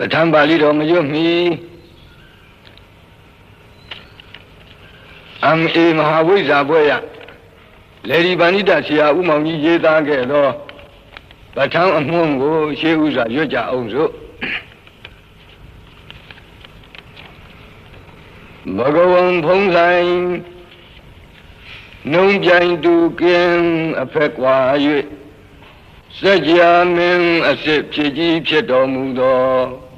Batam Bali Romayumi Am E Mahawiza Boya Lady Banita Sia Umami Yeda Gelo Batam Amungo Sheuza Yoja Onzo Bhagavan Pongsain Nung Jain Du Kim Apekwa Yue Sajya Min Asip Chiji Pyedomudo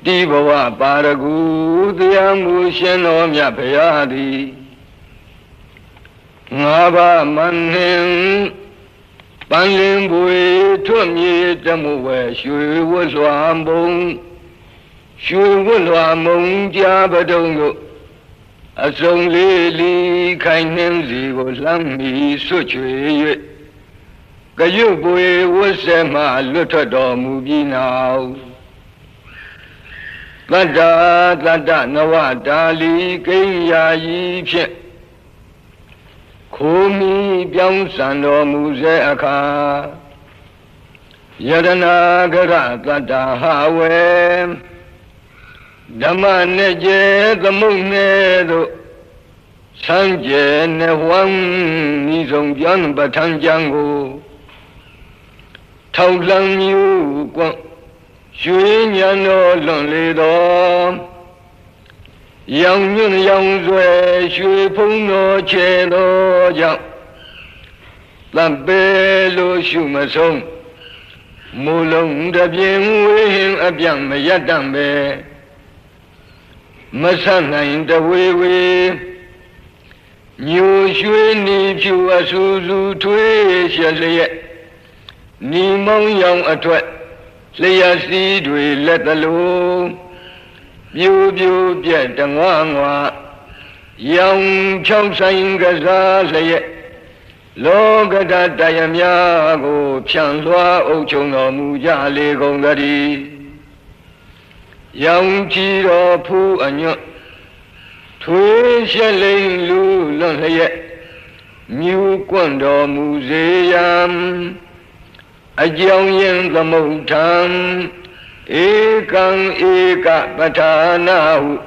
Dibawa Paragu Diamu Sheno Myapayadi Ngaba Manhin Panlin Bui Tumye Tamuwe Shui Wuzwambong Shui Wuzwambong Jabadongo Asong Lili Kainin Zigo Lammi Suchwe Kayubwe Wusema Lutado Mubi now Lada Nawa Dali Kaya Yipye Kumi Byansando Muze Aka Yadana Gara Lada Hawe Dama Neje Gamune Sanje Nehwang Nizong Byan Batanjango Tao Lang Yu Guang Shui Nyano Long Le Do Yang Yun Yang Zui Shui Pong No Che Lo Yang Lam Be Lo Shu Ma Song Mu Long Da Bien Wei Hin A Biang Me Yat Dang Be Ma San Nain Da Wei Wei Nyu Shui Ni Pyu A Su Su Tui Xia Le Ye Ni Mong Yang A Tuat Leia Si Dui Let The Lu Biu Biu Bia Dang Wang Wa Yang Chong Sain Ga Za Le Ye Lo Ga Da Dayam Ya Go Piang Lua O Chong No Mu Ja Le Gong Da Di Yang Chi Ro Pu A Nyo Tui Xia Le Lu Lon Le Ye Miu Guan Do Mu Ze Yam Ajong Yin The Mo Tam Ekang Eka Batana Hu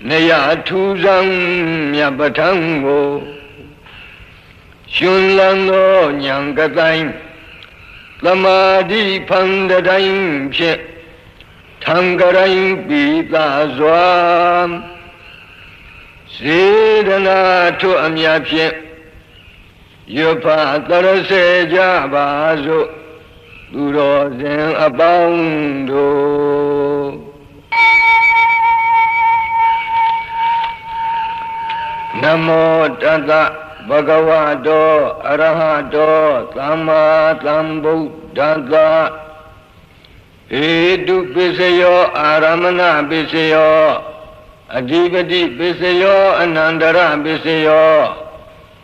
Naya Tu Zang Mya Batang Go Shun Lang No Nyang Ga Dain Lama Di Pang Da Dain Pye Tang Ga Dain Bi Da Zwa Sedana Tu Amya Pye Yopa Tarase Jabazo Duro Zen Abondo Namo Tata Bhagavato Arahato Sama Sambuddhassa Edu Bisayo Aramana Bisayo Adhipati Bisayo Anandara Bisayo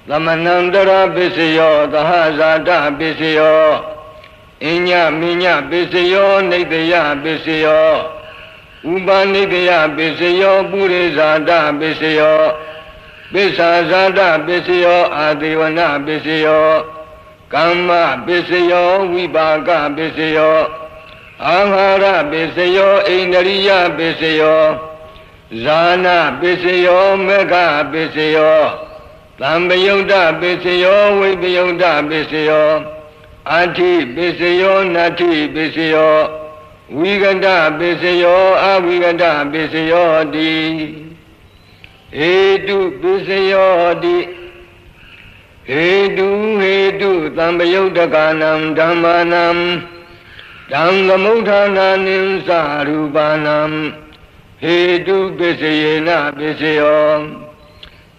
Lamanandara Bisayo Dahazada Bisayo Inya Minya Bisayo Nidya Bisayo Uba Nidya Bisayo Burizada Bisayo Bisazada Bisayo Adivana Bisayo Kama Bisayo Vibhaga Bisayo Ahara Bisayo Indriya Bisayo Zana Bisayo Mega Bisayo Lambayuda Bisayo Vibhayuda Bisayo Ati Bisayo Nati Bisayo Viganda Bisayo Aviganda Bisayo Di Hedu Bisayo Di Hedu Lambayuda Ganam Dhammanam Dhamgamudhananim Sarupanam Hedu Bisayena Bisayo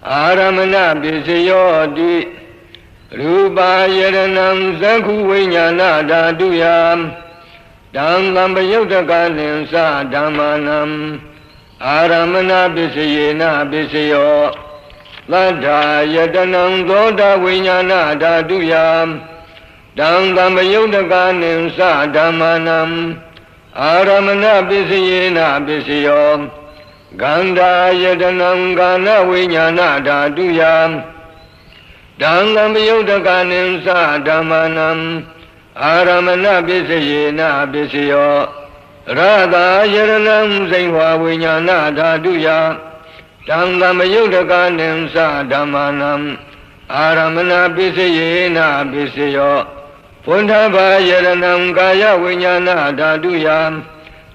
Aramana Bisayo Di Rupa Yaranam Zakhu Vinyana Dhaduyam Dhamgambayuta Ganim Sa Dhammanam Aramana Bisayena Bisayo Ladha Yadanam Dhoda Vinyana Dhaduyam Dhamgambayuta Ganim Sa Dhammanam Aramana Bisayena Bisayo Ganda Yadanam Gana Vinyana Dhaduyam Dhamgambayuta Ganim Sa Dhammanam Aramana Pisayena Pisayo Radha Yaranam Saihwa Vinyana Dhaduya Dangam Yudakanim Sadamanam Aramana Pisayena Pisayo Pundhava Yaranam Kaya Vinyana Dhaduya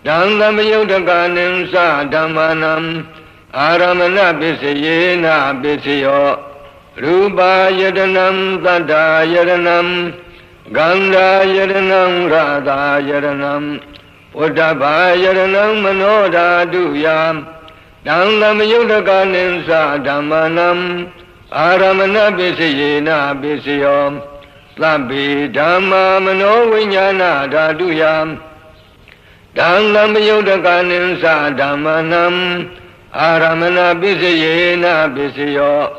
Dangam Yudakanim Sadamanam Aramana Pisayena Pisayo Rupa Yaranam Tata Yaranam Ganda Yaranam Radha Yaranam Uddhava Yaranam Manoda Duyam Dangam Yudakanim Sadamanam Aramana Pisayena Pisayo Labhi Dhamma Mano Vinyana Dhaduyam Dangam Yudakanim Sadamanam Aramana Pisayena Pisayo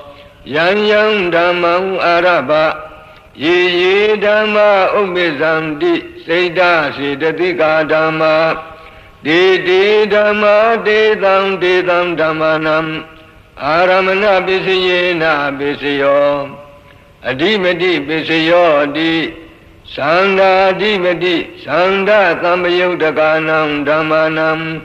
Yang Yang Dhammam Arabha Ye Dhamma Ubizamdi Seda Siddhatika Dhamma De Dhamma Dedam Dhammanam Aramana Pisayena Pisayo Adimati Pisayo Di Sanda Adimati Sanda Tambayudakanam Dhammanam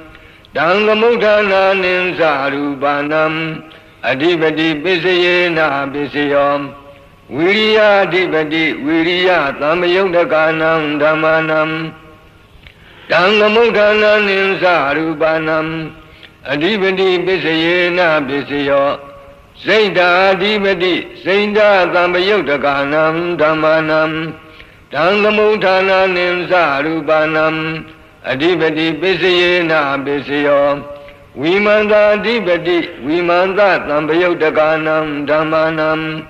Dangamudana Ninsarupanam Adipati Pisayena Pisayo Viriya Adipati Viriya Tamayudakanam Dhammanam Dangamudana Ninsarupanam Adipati Pisayena Pisayo Saida Adipati Saida Tamayudakanam Dhammanam Dangamudana Ninsarupanam Adipati Pisayena Pisayo Vimanta Adipati Vimanta Tambayudakanam Dhammanam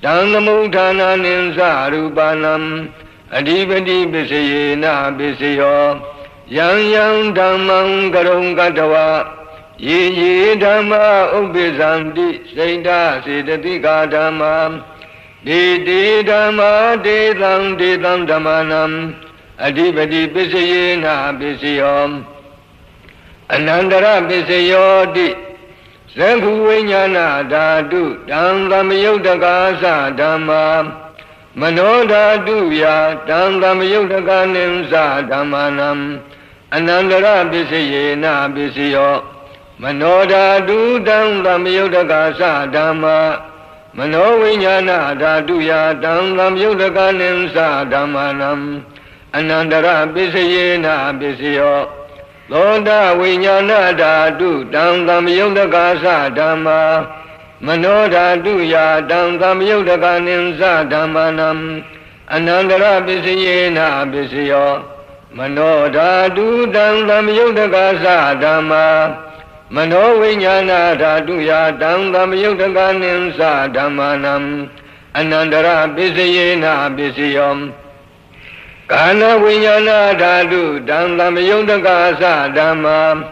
Dangamudana Ninsarupanam Adipati Pisayena Pisayo Yang Dhammam Karong Katawa Ye Dhamma Ubizamdi Saida Siddhatika Dhamma De Dhamma Dedam Dhammanam Adipati Pisayena Pisayo Anandara Pisayo Di Sanghu Vinyana Dhatu Dangam Yudakasa Dhamma Mano Dhatuya Dangam Yudakanim Sadhamanam Anandara Pisayena Pisayo Mano Dhatu Dangam Yudakasa Dhamma Mano Vinyana Dhatuya Dangam Yudakanim Sadhamanam Anandara Pisayena Pisayo Loda Vinyana Dhatu Dangam Yudakasa Dhamma Mano Dhatuya Dangam Yudakanim Sadhamanam Anandara Pisayena Pisayo Mano Dhatu Dangam Yudakasa Dhamma Mano Vinyana Dhatuya Dangam Yudakanim Sadhamanam Anandara Pisayena Pisayo Kana Vinyana Dhatu Dangam Yudakasa Dhamma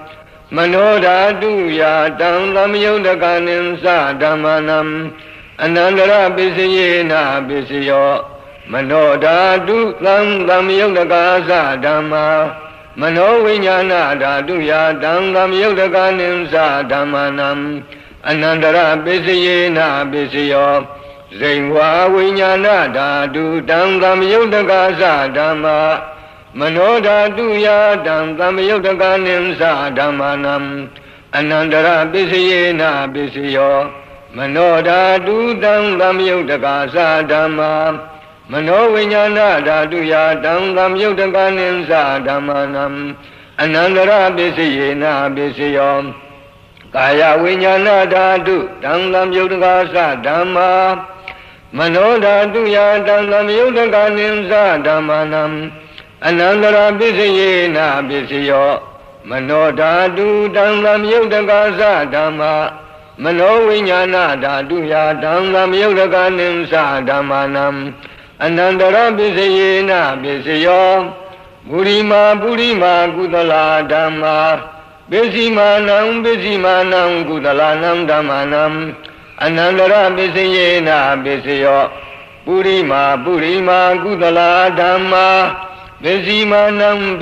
Mano Dhatuya Dangam Yudakanim Sadhamanam Anandara Pisayena Pisayo Mano Dhatu Dangam Yudakasa Dhamma Mano Vinyana Dhatuya Dangam Yudakanim Sadhamanam Anandara Pisayena Pisayo Zaihwa Vinyana Dhatu Dangam Yudakasa Dhamma Mano Dhatuya Dangam Yudakanim Sadhamanam Anandara Pisayena Pisayo Mano Dhatu Dangam Yudakasa Dhamma Mano Vinyana Dhatuya Dangam Yudakanim Sadhamanam Anandara Pisayena Pisayo Kaya Vinyana Dhatu Dangam Yudakasa Dhamma Mano Dhatuya Dangam Yudakanim Sadhamanam Anandara Pisayena Pisayo Mano Dhatu Dangam Yudakasa Dhamma Mano Vinyana Dhatuya Dangam Yudakanim Sadhamanam Anandara Pisayena Pisayo Burima Kudala Dhamma Besimanam Kudalanam Dhammanam Anandara Pisayena Pisayo Burima Kudala Dhamma Besimanam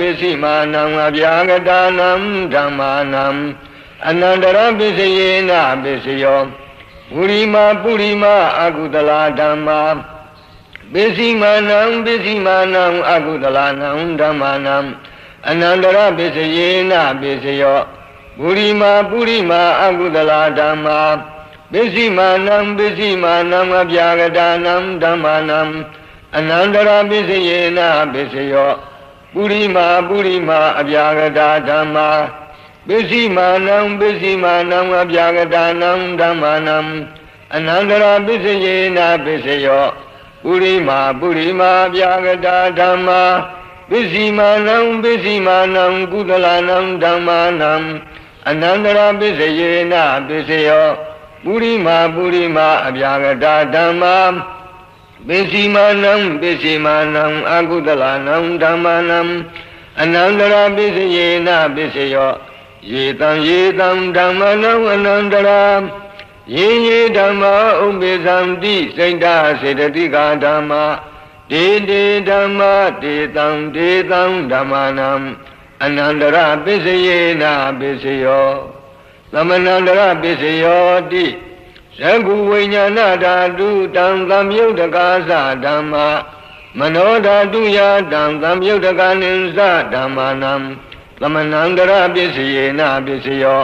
Abhyagadanam Dhammanam Anandara Pisayena Pisayo Burima Agudala Dhamma ပိစီမာနံပိစီမာနံအကုသလနံဓမ္မာနံအနန္တရပိစယေနပိစယောပုရိမာပုရိမာအကုသလဓမ္မာပိစီမာနံပိစီမာနံအပြာဂဒါနံဓမ္မာနံအနန္တရပိစယေနပိစယောပုရိမာပုရိမာအပြာဂဒါဓမ္မာပိစီမာနံပိစီမာနံအပြာဂဒါနံဓမ္မာနံအနန္တရပိစယေနပိစယောပုရိမာပုရိမာအပြာဂဒါဓမ္မာပိစီမာနံပိစီမာနံကုသလနံဓမ္မာနံအနန္တရပိစယေနပိစယောပုရိမာပုရိမာအပြာဂဒါဓမ္မာပိစီမာနံပိစီမာနံအကုသလနံဓမ္မာနံအနန္တရပိစယေနပိစယောယေတံဓမ္မနံအနန္တရာယေဓမ္မာဥပ္ပေသံတိစိတ်တစေတတိကာဓမ္မာဒေဓမ္မာဒေတံဓမ္မာနံအနန္တရပိစယေနပိစယောသမဏန္တရပိစယောတိသကုဝိညာဏဓာတုတံသမယုတ်တကာသဓမ္မာမနောဓာတုယတံသမယုတ်တကာနိသဓမ္မာနံသမဏန္တရပိစယေနပိစယော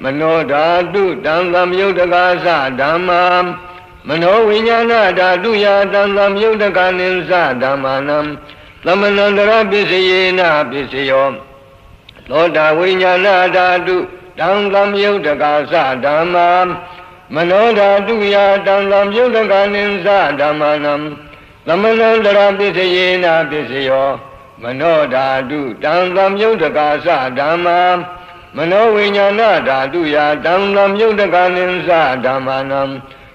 မနောဓာတုတံသမယုတ်တကာသဓမ္မာမနောဝိညာဏဓာတုယတံသမယုတ်တကာနိသဓမ္မာနံသမဏန္တရပိစယေနပိစယောသောတာဝိညာဏဓာတုတံသမယုတ်တကာသဓမ္မာမနောဓာတုယတံသမယုတ်တကာနိသဓမ္မာနံသမဏန္တရပိစယေနပိစယောမနောဓာတုတံသမယုတ်တကာသဓမ္မာမနောဝိညာဏဓာတုယတံသမယုတ်တကာနိသဓမ္မာနံ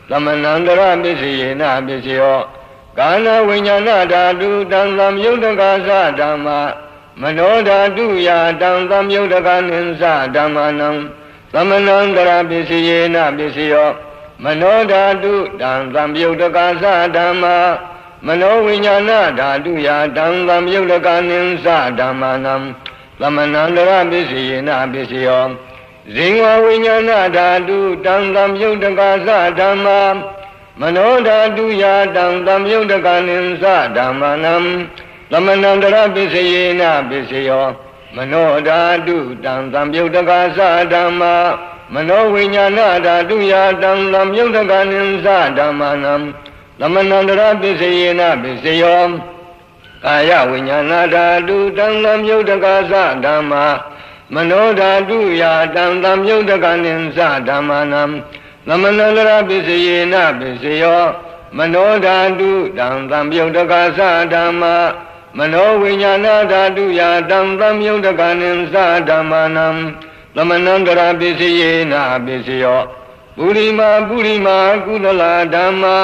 သမဏန္တရပိစယေနပိစယောကာဏဝိညာဏဓာတုတံသမယုတ်တကာသဓမ္မာမနောဓာတုယတံသမယုတ်တကာနိသဓမ္မာနံသမဏန္တရပိစယေနပိစယောမနောဓာတုတံသမယုတ်တကာသဓမ္မာမနောဝိညာဏဓာတုယတံသမယုတ်တကာနိသဓမ္မာနံသမဏန္တရပိစယေနပိစယောဇင်ဝဝိညာဏဓာတုတံသမယုတ်တကာသဓမ္မာမနောဓာတုယတံသမယုတ်တကာနိသဓမ္မာနံသမဏန္တရပိစယေနပိစယောမနောဓာတုတံသမယုတ်တကာသဓမ္မာမနောဝိညာဏဓာတုယတံသမယုတ်တကာနိသဓမ္မာနံသမဏန္တရပိစယေနပိစယောကာယဝိညာဏဓာတုတံသမယုတ်တကာသဓမ္မာမနောဓာတုယတံသမယုတ်တကာနိသဓမ္မာနံသမဏန္တရပိစယေနပိစယောမနောဓာတုတံသမယုတ်တကာသဓမ္မာမနောဝိညာဏဓာတုယတံသမယုတ်တကာနိသဓမ္မာနံသမဏန္တရပိစယေနပိစယောပုရိမာပုရိမာကုသလဓမ္မာ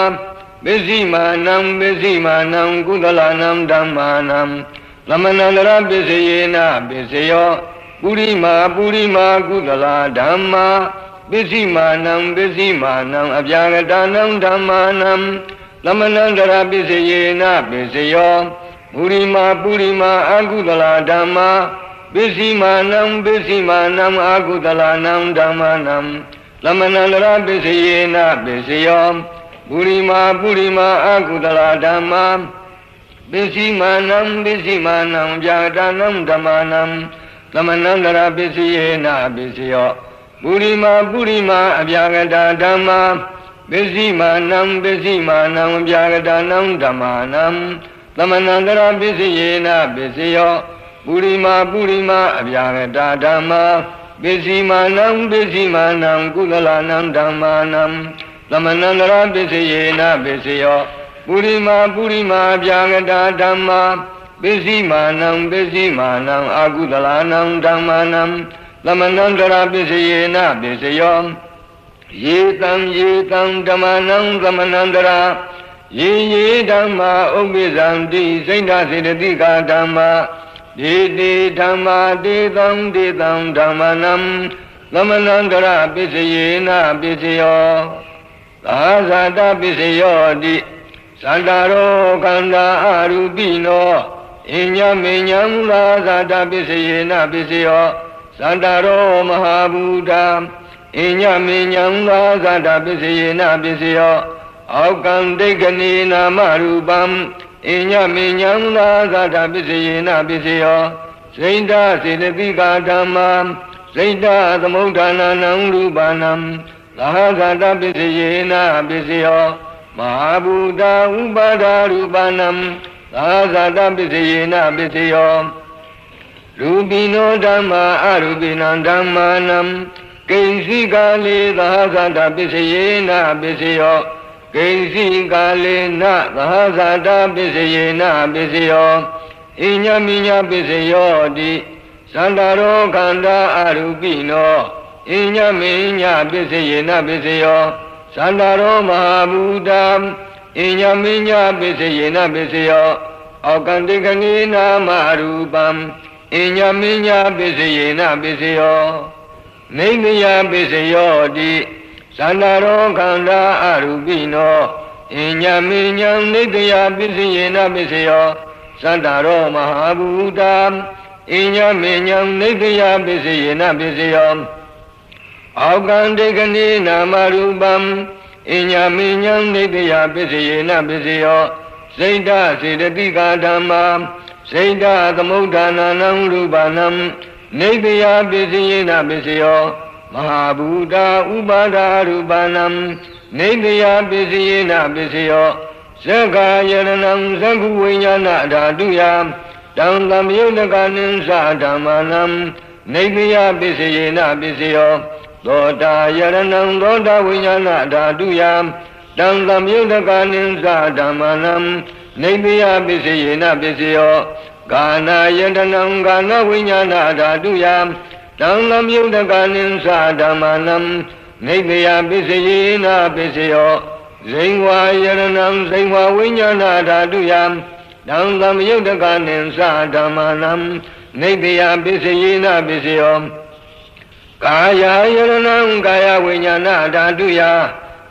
ပိစီမာနံပိစီမာနံကုသလနံဓမ္မာနံသမဏန္တရပိစယေနပိစယောပုရိမာပုရိမာကုသလဓမ္မာပိစီမာနံပိစီမာနံအပြာဂဒါနံဓမ္မာနံသမဏန္တရပိစယေနပိစယောပုရိမာပုရိမာအကုသလဓမ္မာပိစီမာနံပိစီမာနံအကုသလနံဓမ္မာနံသမဏန္တရပိစယေနပိစယောပုရိမာပုရိမာအကုသလဓမ္မာပိစီမာနံပိစီမာနံဗျာဒါနံဓမ္မာနံသမဏန္တရပိစယေနပိစယောပုရိမာပုရိမာအဗျာဂဒါဓမ္မာပိစီမာနံပိစီမာနံဗျာဂဒါနံဓမ္မာနံသမဏန္တရပိစယေနပိစယောပုရိမာပုရိမာအဗျာဂဒါဓမ္မာပိစီမာနံပိစီမာနံကုသလနံဓမ္မာနံသမဏန္တရပိစယေနပိစယောပုရိမာပုရိမာအဗျာဂဒါဓမ္မာပိစီမာနံပိစီမာနံအကုသလနံဓမ္မာနံသမဏန္တရပိစယေနပိစယောယေတံဓမ္မာနံသမဏန္တရာယေဓမ္မာဥပ္ပိသံတိစိတ်ဓာစေတတိကာဓမ္မာဒေဓမ္မာဒေသံဓမ္မာနံသမဏန္တရပိစယေနပိစယောသာဇာတပိစယောတိသန္တာရောခန္ဓာအရူပိနောအညမေညံသာဇာတပိစယေနပိစယောသန္တာရောမဟာဘူတာအညမေညံသာဇာတပိစယေနပိစယော အောကံဒိဋ္ဌနိနာမရူပံအညမေညံသာသတ္တပစ္စယေနပစ္စယောစိန္ဒစေတသိကာဓမ္မာစိန္ဒသမုဋ္ဌာနာနံရူပနံသာသတ္တပစ္စယေနပစ္စယောမဟာဘူတဥပါဒရူပနံသာသတ္တပစ္စယေနပစ္စယောရူပိနောဓမ္မာအရူပိနံဓမ္မာနံကိဉ္စီကာလေသာသတ္တပစ္စယေနပစ္စယောကိဉ္စီကာလေနသာသတ္တပစ္စယေနပစ္စယောဣညမိညပစ္စယောတိသန္တာရောခန္ဓာအရူပိနောဣညမိညပစ္စယေနပစ္စယောသန္တာရောမဟာဘူတံဣညမိညပစ္စယေနပစ္စယောအောကံတိကနိနာမရူပံဣညမိညပစ္စယေနပစ္စယောနိမယပစ္စယောတိသန္တာရောခန္ဓာအရူပိနောဣညမိညံနိတယပစ္စယေနပစ္စယောသန္တာရောမဟာဘူတံဣညမိညံနိတယပစ္စယေနပစ္စယောအောကံတေကနိနာမရူပံဣညမိညံနိတယပစ္စယေနပစ္စယောစိန္ဒစေတသိကာဓမ္မာစိန္ဒသမုဋ္ဌာနာနံရူပနံနိတယပစ္စယေနပစ္စယောမဟာဘူတဥပါဒရူပနံနိတယပစ္စယေနပစ္စယောဇဂ္ဂယရဏံဇဂ္ဂဝိညာဏဓာတုယတံသမယုတကနိသဓမ္မာနံနိတယပစ္စယေနပစ္စယောသောတာယရဏံသောတာဝိညာဏဓာတုယတံသမယုတကနိသဓမ္မာနံနိတယပစ္စယေနပစ္စယောကာနာယတနံကာနဝိညာဏဓာတုယတံသမယုတကနိသဓမ္မာနံနိတယပစ္စယေနပစ္စယောဇိဝယရဏံဇိဝဝိညာဏဓာတုယတံသမယုတကနိသဓမ္မာနံနိတယပစ္စယေနပစ္စယောကာယယရဏံကာယဝိညာဏဓာတုယ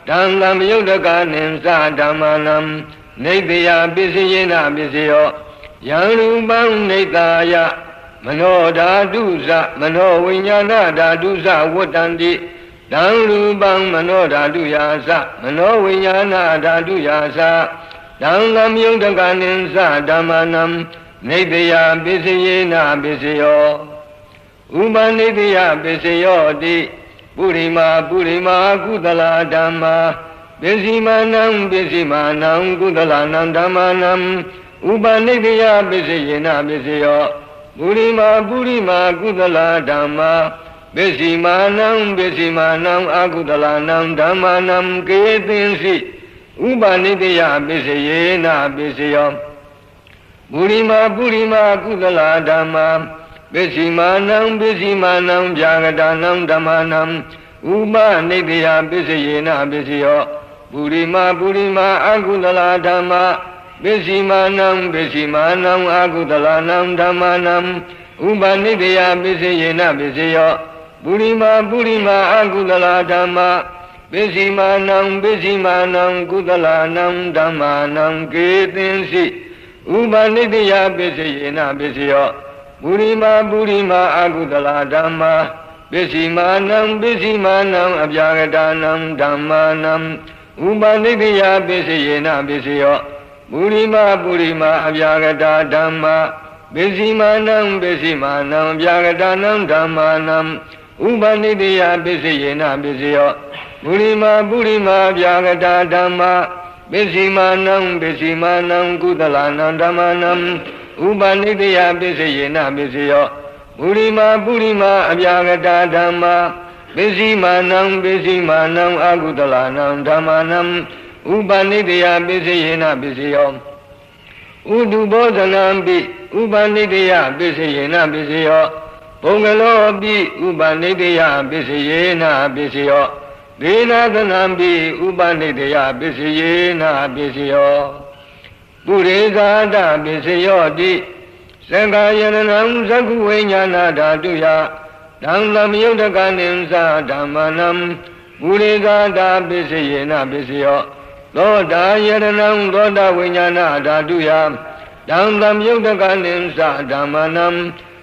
တံသမယုတကနိသဓမ္မာနံနိတယပစ္စယေနပစ္စယောယံရူပံနိတာယမနောဓာတုဇမနောဝိညာဏဓာတုဇဝတ္တန္တိတံရူပံမနောဓာတုယာသမနောဝိညာဏဓာတုယာသတံသမယုတကနိသဓမ္မာနံနိတယပစ္စယေနပစ္စယောဥပနိတယပစ္စယောတိပုရိမာကုသလဓမ္မာပစ္စည်းမာနံပစ္စည်းမာနံကုသလနံဓမ္မာနံဥပနိတယပစ္စယေနပစ္စယောပုရိမာကုသလဓမ္မာပစ္စည်းမာနံအကုသလနံဓမ္မာနံကေသင်္စိဥပနိတယပစ္စယေနပစ္စယောပုရိမာကုသလဓမ္မာပစ္စည်းမာနံဗျာဂတာနံဓမ္မာနံဥပနိတယပစ္စယေနပစ္စယောပုရိမာအကုသလဓမ္မာပစ္စည်းမာနံအကုသလနံဓမ္မာနံဥပနိတယပစ္စယေနပစ္စယောပုရိမာအကုသလဓမ္မာပစ္စည်းမာနံကုသလနံဓမ္မာနံကေသင်္စိဥပနိတယပစ္စယေနပစ္စယောပုရိမာအကုသလဓမ္မာပစ္စည်းမာနံအဗျာဂတာနံဓမ္မာနံဥပနိတယပစ္စယေနပစ္စယောပုရိမာအဗျာဂတာဓမ္မာပစ္စည်းမာနံအဗျာဂတာနံဓမ္မာနံဥပနိတယပစ္စယေနပစ္စယောပုရိမာအဗျာဂတာဓမ္မာပစ္စည်းမာနံကုသလနံဓမ္မာနံဥပနိတယပစ္စယေနပစ္စယောပုရိမာအဗျာဂတာဓမ္မာပစ္စည်းမာနံအကုသလနံဓမ္မာနံဥပနိတယပစ္စယေနပစ္စယောဥတုဘောဇနံပိဥပနိတယပစ္စယေနပစ္စယောဘုံကလောပိဥပနိတယပစ္စယေနပစ္စယောဒေနသနံပိဥပနိတယပစ္စယေနပစ္စယောပုရိသတပစ္စယောတိသက္ကာယရဏံသက္ခုဝိညာဏဓာတုယတံသမယုတကနိသဓမ္မာနံပုရိသတပစ္စယေနပစ္စယောသောတာယရဏံသောတာဝိညာဏဓာတုယတံသမယုတကနိသဓမ္မာနံ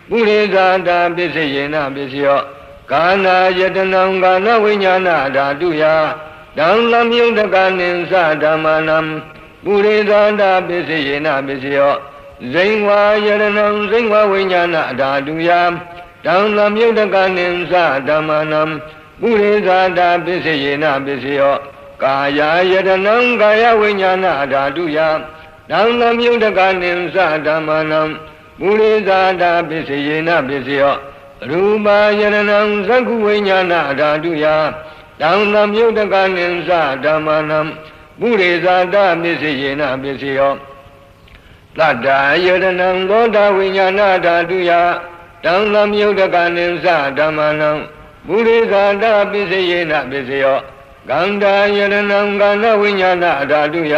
ပုရိသတပစ္စယေနပစ္စယောကာနာယတနံကာနဝိညာဏဓာတုယတ တံသမြုတကနိသဓမ္မနံပုရိသန္တာပစ္စယေနပစ္စယောဇိဝါယရဏံဇိဝဝိညာဏဓာတုယတံသမြုတကနိသဓမ္မနံပုရိသန္တာပစ္စယေနပစ္စယောကာယယရဏံကာယဝိညာဏဓာတုယတံသမြုတကနိသဓမ္မနံပုရိသန္တာပစ္စယေနပစ္စယောရူပယရဏံသက္ခုဝိညာဏဓာတုယတံသမြုတကနိသဓမ္မနံပုရိသန္တာပစ္စယေနပစ္စယောတတ္တယရဏံသောတာဝိညာဏဓာတုယတံသမြုတကနိသဓမ္မနံပုရိသန္တာပစ္စယေနပစ္စယောကန္တာယရဏံကန္နဝိညာဏဓာတုယ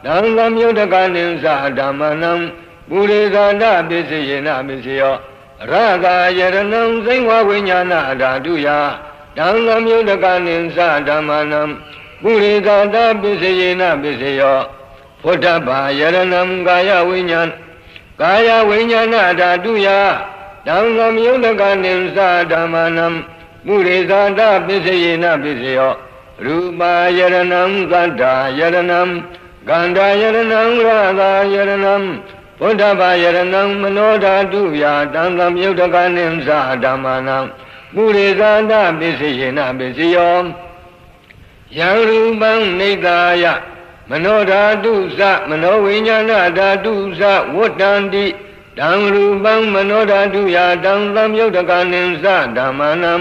တံသမြုတကနိသဓမ္မနံပုရိသန္တာပစ္စယေနပစ္စယောရဂာယရဏံစိဝဝိညာဏဓာတုယတံသမြုတကနိသဓမ္မနံပုရိသန္တာပစ္စယေနပစ္စယောဖုဒ္ဓဘာယရဏံကာယဝိညာဏဓာတုယတံသမြုတကနိသဓမ္မနံပုရိသန္တာပစ္စယေနပစ္စယောရူပယရဏံသတ္တယရဏံကန္တာယရဏံရဂာယရဏံဖုဒ္ဓဘာယရဏံမနောဓာတုယတံသမြုတကနိသဓမ္မနံပုရိသန္တာပစ္စယေနပစ္စယောယံရူပံနိဒာယမနောဓာတုသမနောဝိညာဏဓာတုသဝတ္တန္တိတံရူပံမနောဓာတုယတံသမြုတကနိသဓမ္မနံ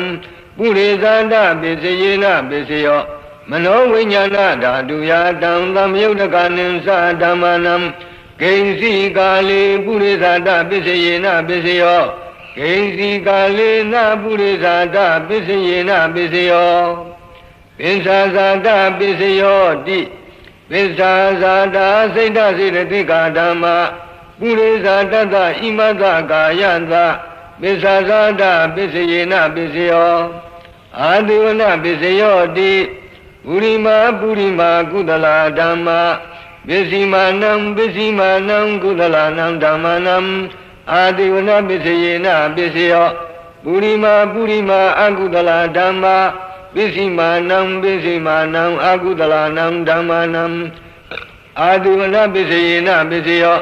ပုရိသန္တာပစ္စယေနပစ္စယောမနောဝိညာဏဓာတုယတံသမြုတကနိသဓမ္မနံဂိဉ္စီကာလေပုရိသန္တာပစ္စယေနပစ္စယောဂိဉ္စီကာလေနပုရိသန္တာပစ္စယေနပစ္စယောပိစ္ဆာဇာတပစ္စယောတိပိစ္ဆာဇာတာစိတ်တစေတသိကာဓမ္မပုရိသတတ္တဣမတ္တကာယံသပိစ္ဆာဇာတပစ္စယေနပစ္စယောအာတိဝနပစ္စယောတိပုရိမာကုသလာဓမ္မပစ္စည်းမာနံကုသလာနံဓမ္မနံအာတိဝနပစ္စယေနပစ္စယောပုရိမာအကုသလာဓမ္မပစ္စည်းမာနံအကုသလာနံဓမ္မနံအာတိဝနပစ္စယေနပစ္စယော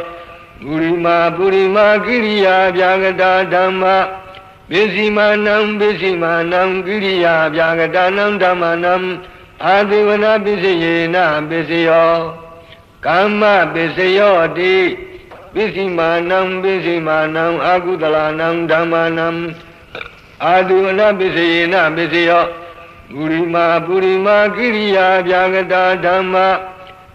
ပုရိမာကိရိယာဗျာဂတာဓမ္မပစ္စည်းမာနံကိရိယာဗျာဂတာနံဓမ္မနံအာတိဝနပစ္စယေနပစ္စယောကာမပစ္စယောတိပစ္စည်းမာနံအကုသလာနံဓမ္မနံအာတိဝနပစ္စယေနပစ္စယောပုရိမာကိရိယာဗျာဂတာဓမ္မ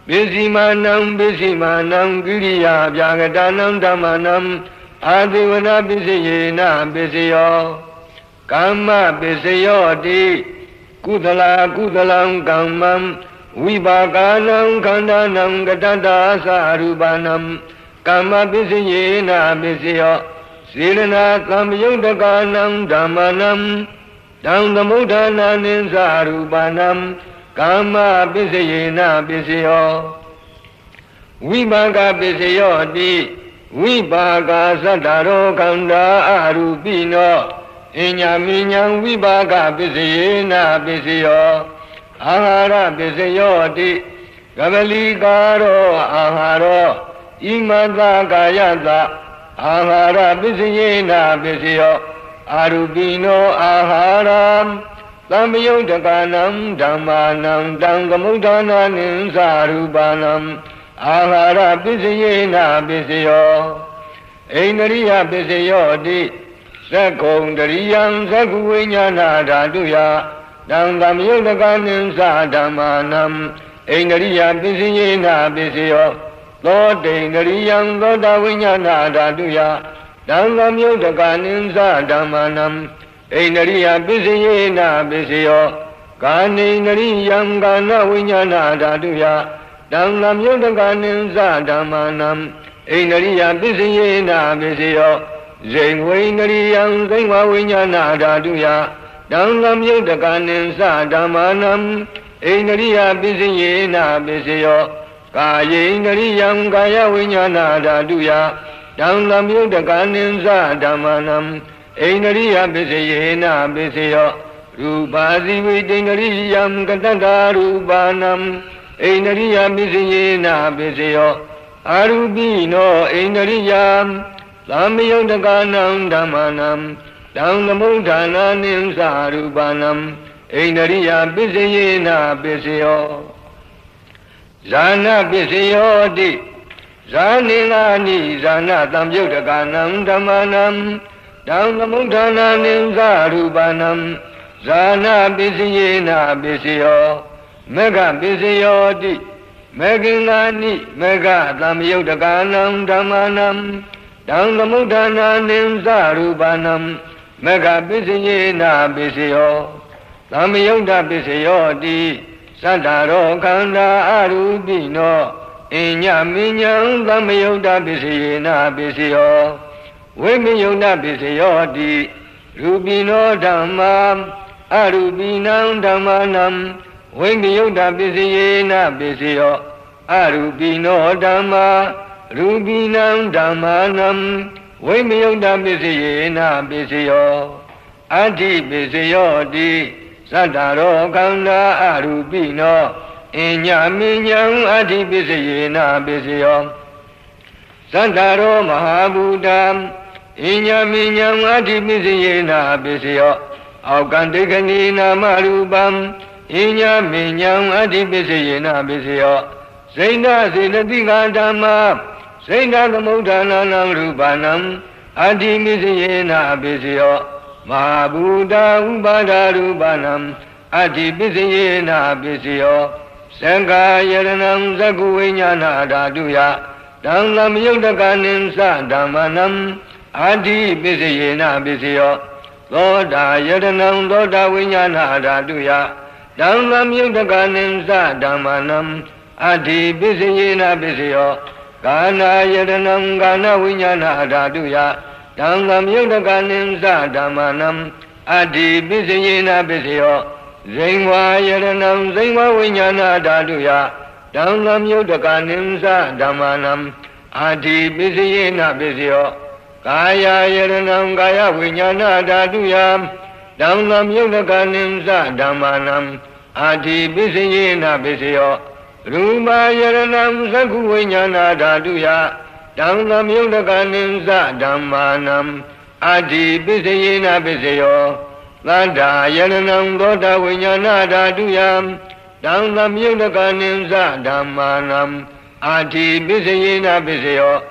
ပစ္စည်းမာနံကိရိယာဗျာဂတာနံဓမ္မနံအာတိဝနပစ္စယေနပစ္စယောကာမပစ္စယောတိကုသလံကမ္မံဝိပါကနံခန္ဓာနံကတ္တတာသရူပနံကမ္မပစ္စယေနပစ္စယောစေရဏသမယုတကနံဓမ္မနံတံသမုဋ္ဌာနာနိသရူပနံကာမပစ္စယေနပစ္စယောဝိပါကပစ္စယောတိဝိပါကသတ္တရောခန္ဓာအရူပိနောအညမိညာဝိပါကပစ္စယေနပစ္စယောအာဟာရပစ္စယောတိကပလီကာရောအာဟာရောဣမတကာယတအာဟာရပစ္စယေနပစ္စယောအာရူပိနောအာဟာရသမယုတကနံဓမ္မာနံတံသမုဋ္ဌာနာနိသရူပနံအာဟာရပစ္စယေနပစ္စယောဣန္ဒရိယပစ္စယောတိသက္ကုံတရိယံသက္ခုဝိညာဏဓာတုယတံသမယုတကနိသဓမ္မာနံဣန္ဒရိယပစ္စယေနပစ္စယောသောတိန္ဒရိယံသောတာဝိညာဏဓာတုယတံသမယုတကနိသဓမ္မာနံဣန္ဒရိယပစ္စယေနပစ္စယောကာနိန္ဒရိယံကာနဝိညာဏဓာတုယတံသမယုတကနိသဓမ္မာနံဣန္ဒရိယပစ္စယေနပစ္စယောဇိဝိန္ဒရိယံဇိဝဝိညာဏဓာတုယတံသမယုတကနိသဓမ္မာနံဣန္ဒရိယပစ္စယေနပစ္စယောကာယေန္ဒရိယံကာယဝိညာဏဓာတုယတံသမယုတကနိသဓမ္မာနံဣန္ဒရိယပစ္စယေနပစ္စယော Rupa Sivitinariyam Katata Rupanam Einariya Pisayena Pisayo Arubino Einariyam Lamiyondakanam Dhamanam Dhamamudhana Nimsa Rupanam Einariya Pisayena Pisayo Zana Pisayo Di Zanilani Zana Tamyodakanam Dhamanam Dhamamudhana Nimsa Rupanam Zana Pisayena Pisayo Mega Pisayo Di Megilani Mega Tamyodakanam Dhamanam Dhamamudhana Nimsa Rupanam Mega Pisayena Pisayo Tamyoda Pisayo Di Sadaro Kanda Arubino Inya Minyam Tamyoda Pisayena Pisayo Vimiyoda Pisayo Di Rubino Dhammam Arubinam Dhammanam Vimiyoda Pisayena Pisayo Arubino Dhamma Rubinam Dhammanam Vimiyoda Pisayena Pisayo Adi Pisayo Di Sadaro Kanda Arubino Inya Minyam Adi Pisayena Pisayo Sadaro Mahabudam Inya Minyam Adi Pisayena Pisayo Aukandikani Namarubam Inya Minyam Adi Pisayena Pisayo Saina Siddhatika Dhamma Saina Dhamudhana Rupanam Adi Pisayena Pisayo Mahabuddha Upada Rupanam Adi Pisayena Pisayo Sangha Yaranam Zakuvinyana Dhatuya Dhamlam Yudhakanim Sa Dhammanam Adi Pisayena Pisayo Loda Yaranam Loda Vinyana Dhatuya Dhamlam Yudhakanim Sa Dhammanam Adi Pisayena Pisayo Gana Yaranam Gana Vinyana Dhatuya Dhamlam Yudhakanim Sa Dhammanam Adi Pisayena Pisayo Zainva Yaranam Zainva Vinyana Dhatuya Dhamlam Yudhakanim Sa Dhammanam Adi Pisayena Pisayo Kaya Yaranam Kaya Vinyana Dhatuya Dhamlam Yudhakanim Sa Dhammanam Adi Pisayena Pisayo Rupa Yaranam Sakhu Vinyana Dhatuya Dhamlam Yudhakanim Sa Dhammanam Adi Pisayena Pisayo Lada Yaranam Loda Vinyana Dhatuya Dhamlam Yudhakanim Sa Dhammanam Adi Pisayena Pisayo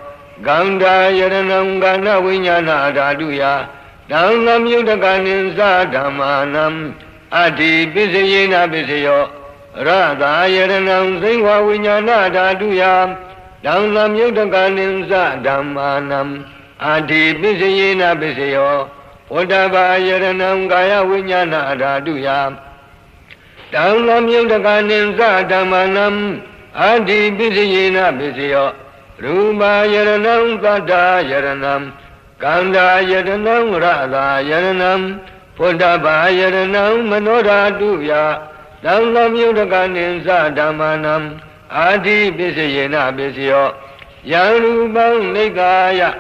Ganda Yaranam Gana Vinyana Dhatuya Dhamlam Yudhakanim Sa Dhammanam Adi Pisayena Pisayo Radha Yaranam Zainva Vinyana Dhatuya Dhamlam Yudhakanim Sa Dhammanam Adi Pisayena Pisayo Uddhava Yaranam Kaya Vinyana Dhatuya Dhamlam Yudhakanim Sa Dhammanam Adi Pisayena Pisayo Rupa Yaranam Tata Yaranam Kanda Yaranam Radha Yaranam Uddhava Yaranam Manodhatuya Dhamlam Yudhakanim Sa Dhammanam Adi Pisayena Pisayo Yarupam Nikaya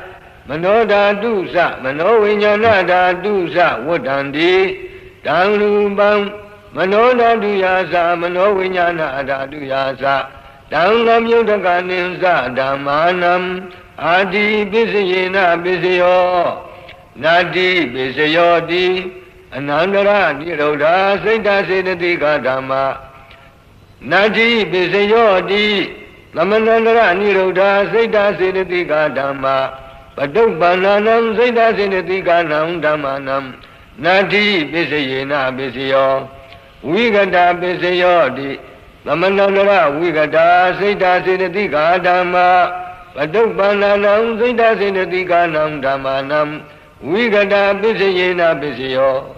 Manodhatu Sa Manovinyana Dhatu Sa Vuddhanti Dhamrupam Manodhatuya Sa Manovinyana Dhatuya Sa Dhamlam Yudhakanim Sa Dhammanam Adi Pisayena Pisayo Nadi Pisayo Di Anandara Nirodha Saita Siddhatika Dhamma Nadi Pisayo Di Lamanandara Nirodha Saita Siddhatika Dhamma Paduppananam Saita Siddhatika Dhammanam Nadi Pisayena Pisayo Vigata Pisayo Di Lamanandara Vigata Saita Siddhatika Dhamma Paduppananam Saita Siddhatika Dhammanam Vigata Pisayena Pisayo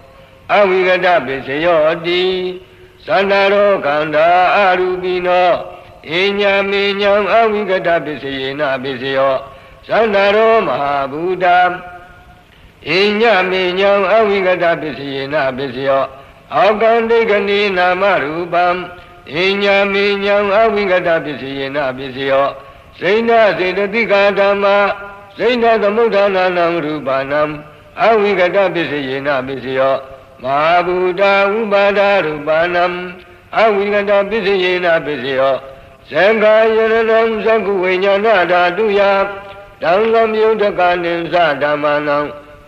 Avigata Pisayo Di Sadaro Kanda Arubino Inya Minyam Avigata Pisayena Pisayo Sadaro Mahabuddha Inya Minyam Avigata Pisayena Pisayo Aukandikani Namarupam Inya Minyam Avigata Pisayena Pisayo Saina Siddhatika Dhamma Saina Dhamudhananam Rupanam Avigata Pisayena Pisayo မာဘုဒ္ဓဥပါဒရူပနံအဝိကတပစ္စယေနပစ္စယောသံဃာယရဏံသကုဝိညာဏဓာတုယတံသမြုဒ္ဒကနိသဓမ္မနံ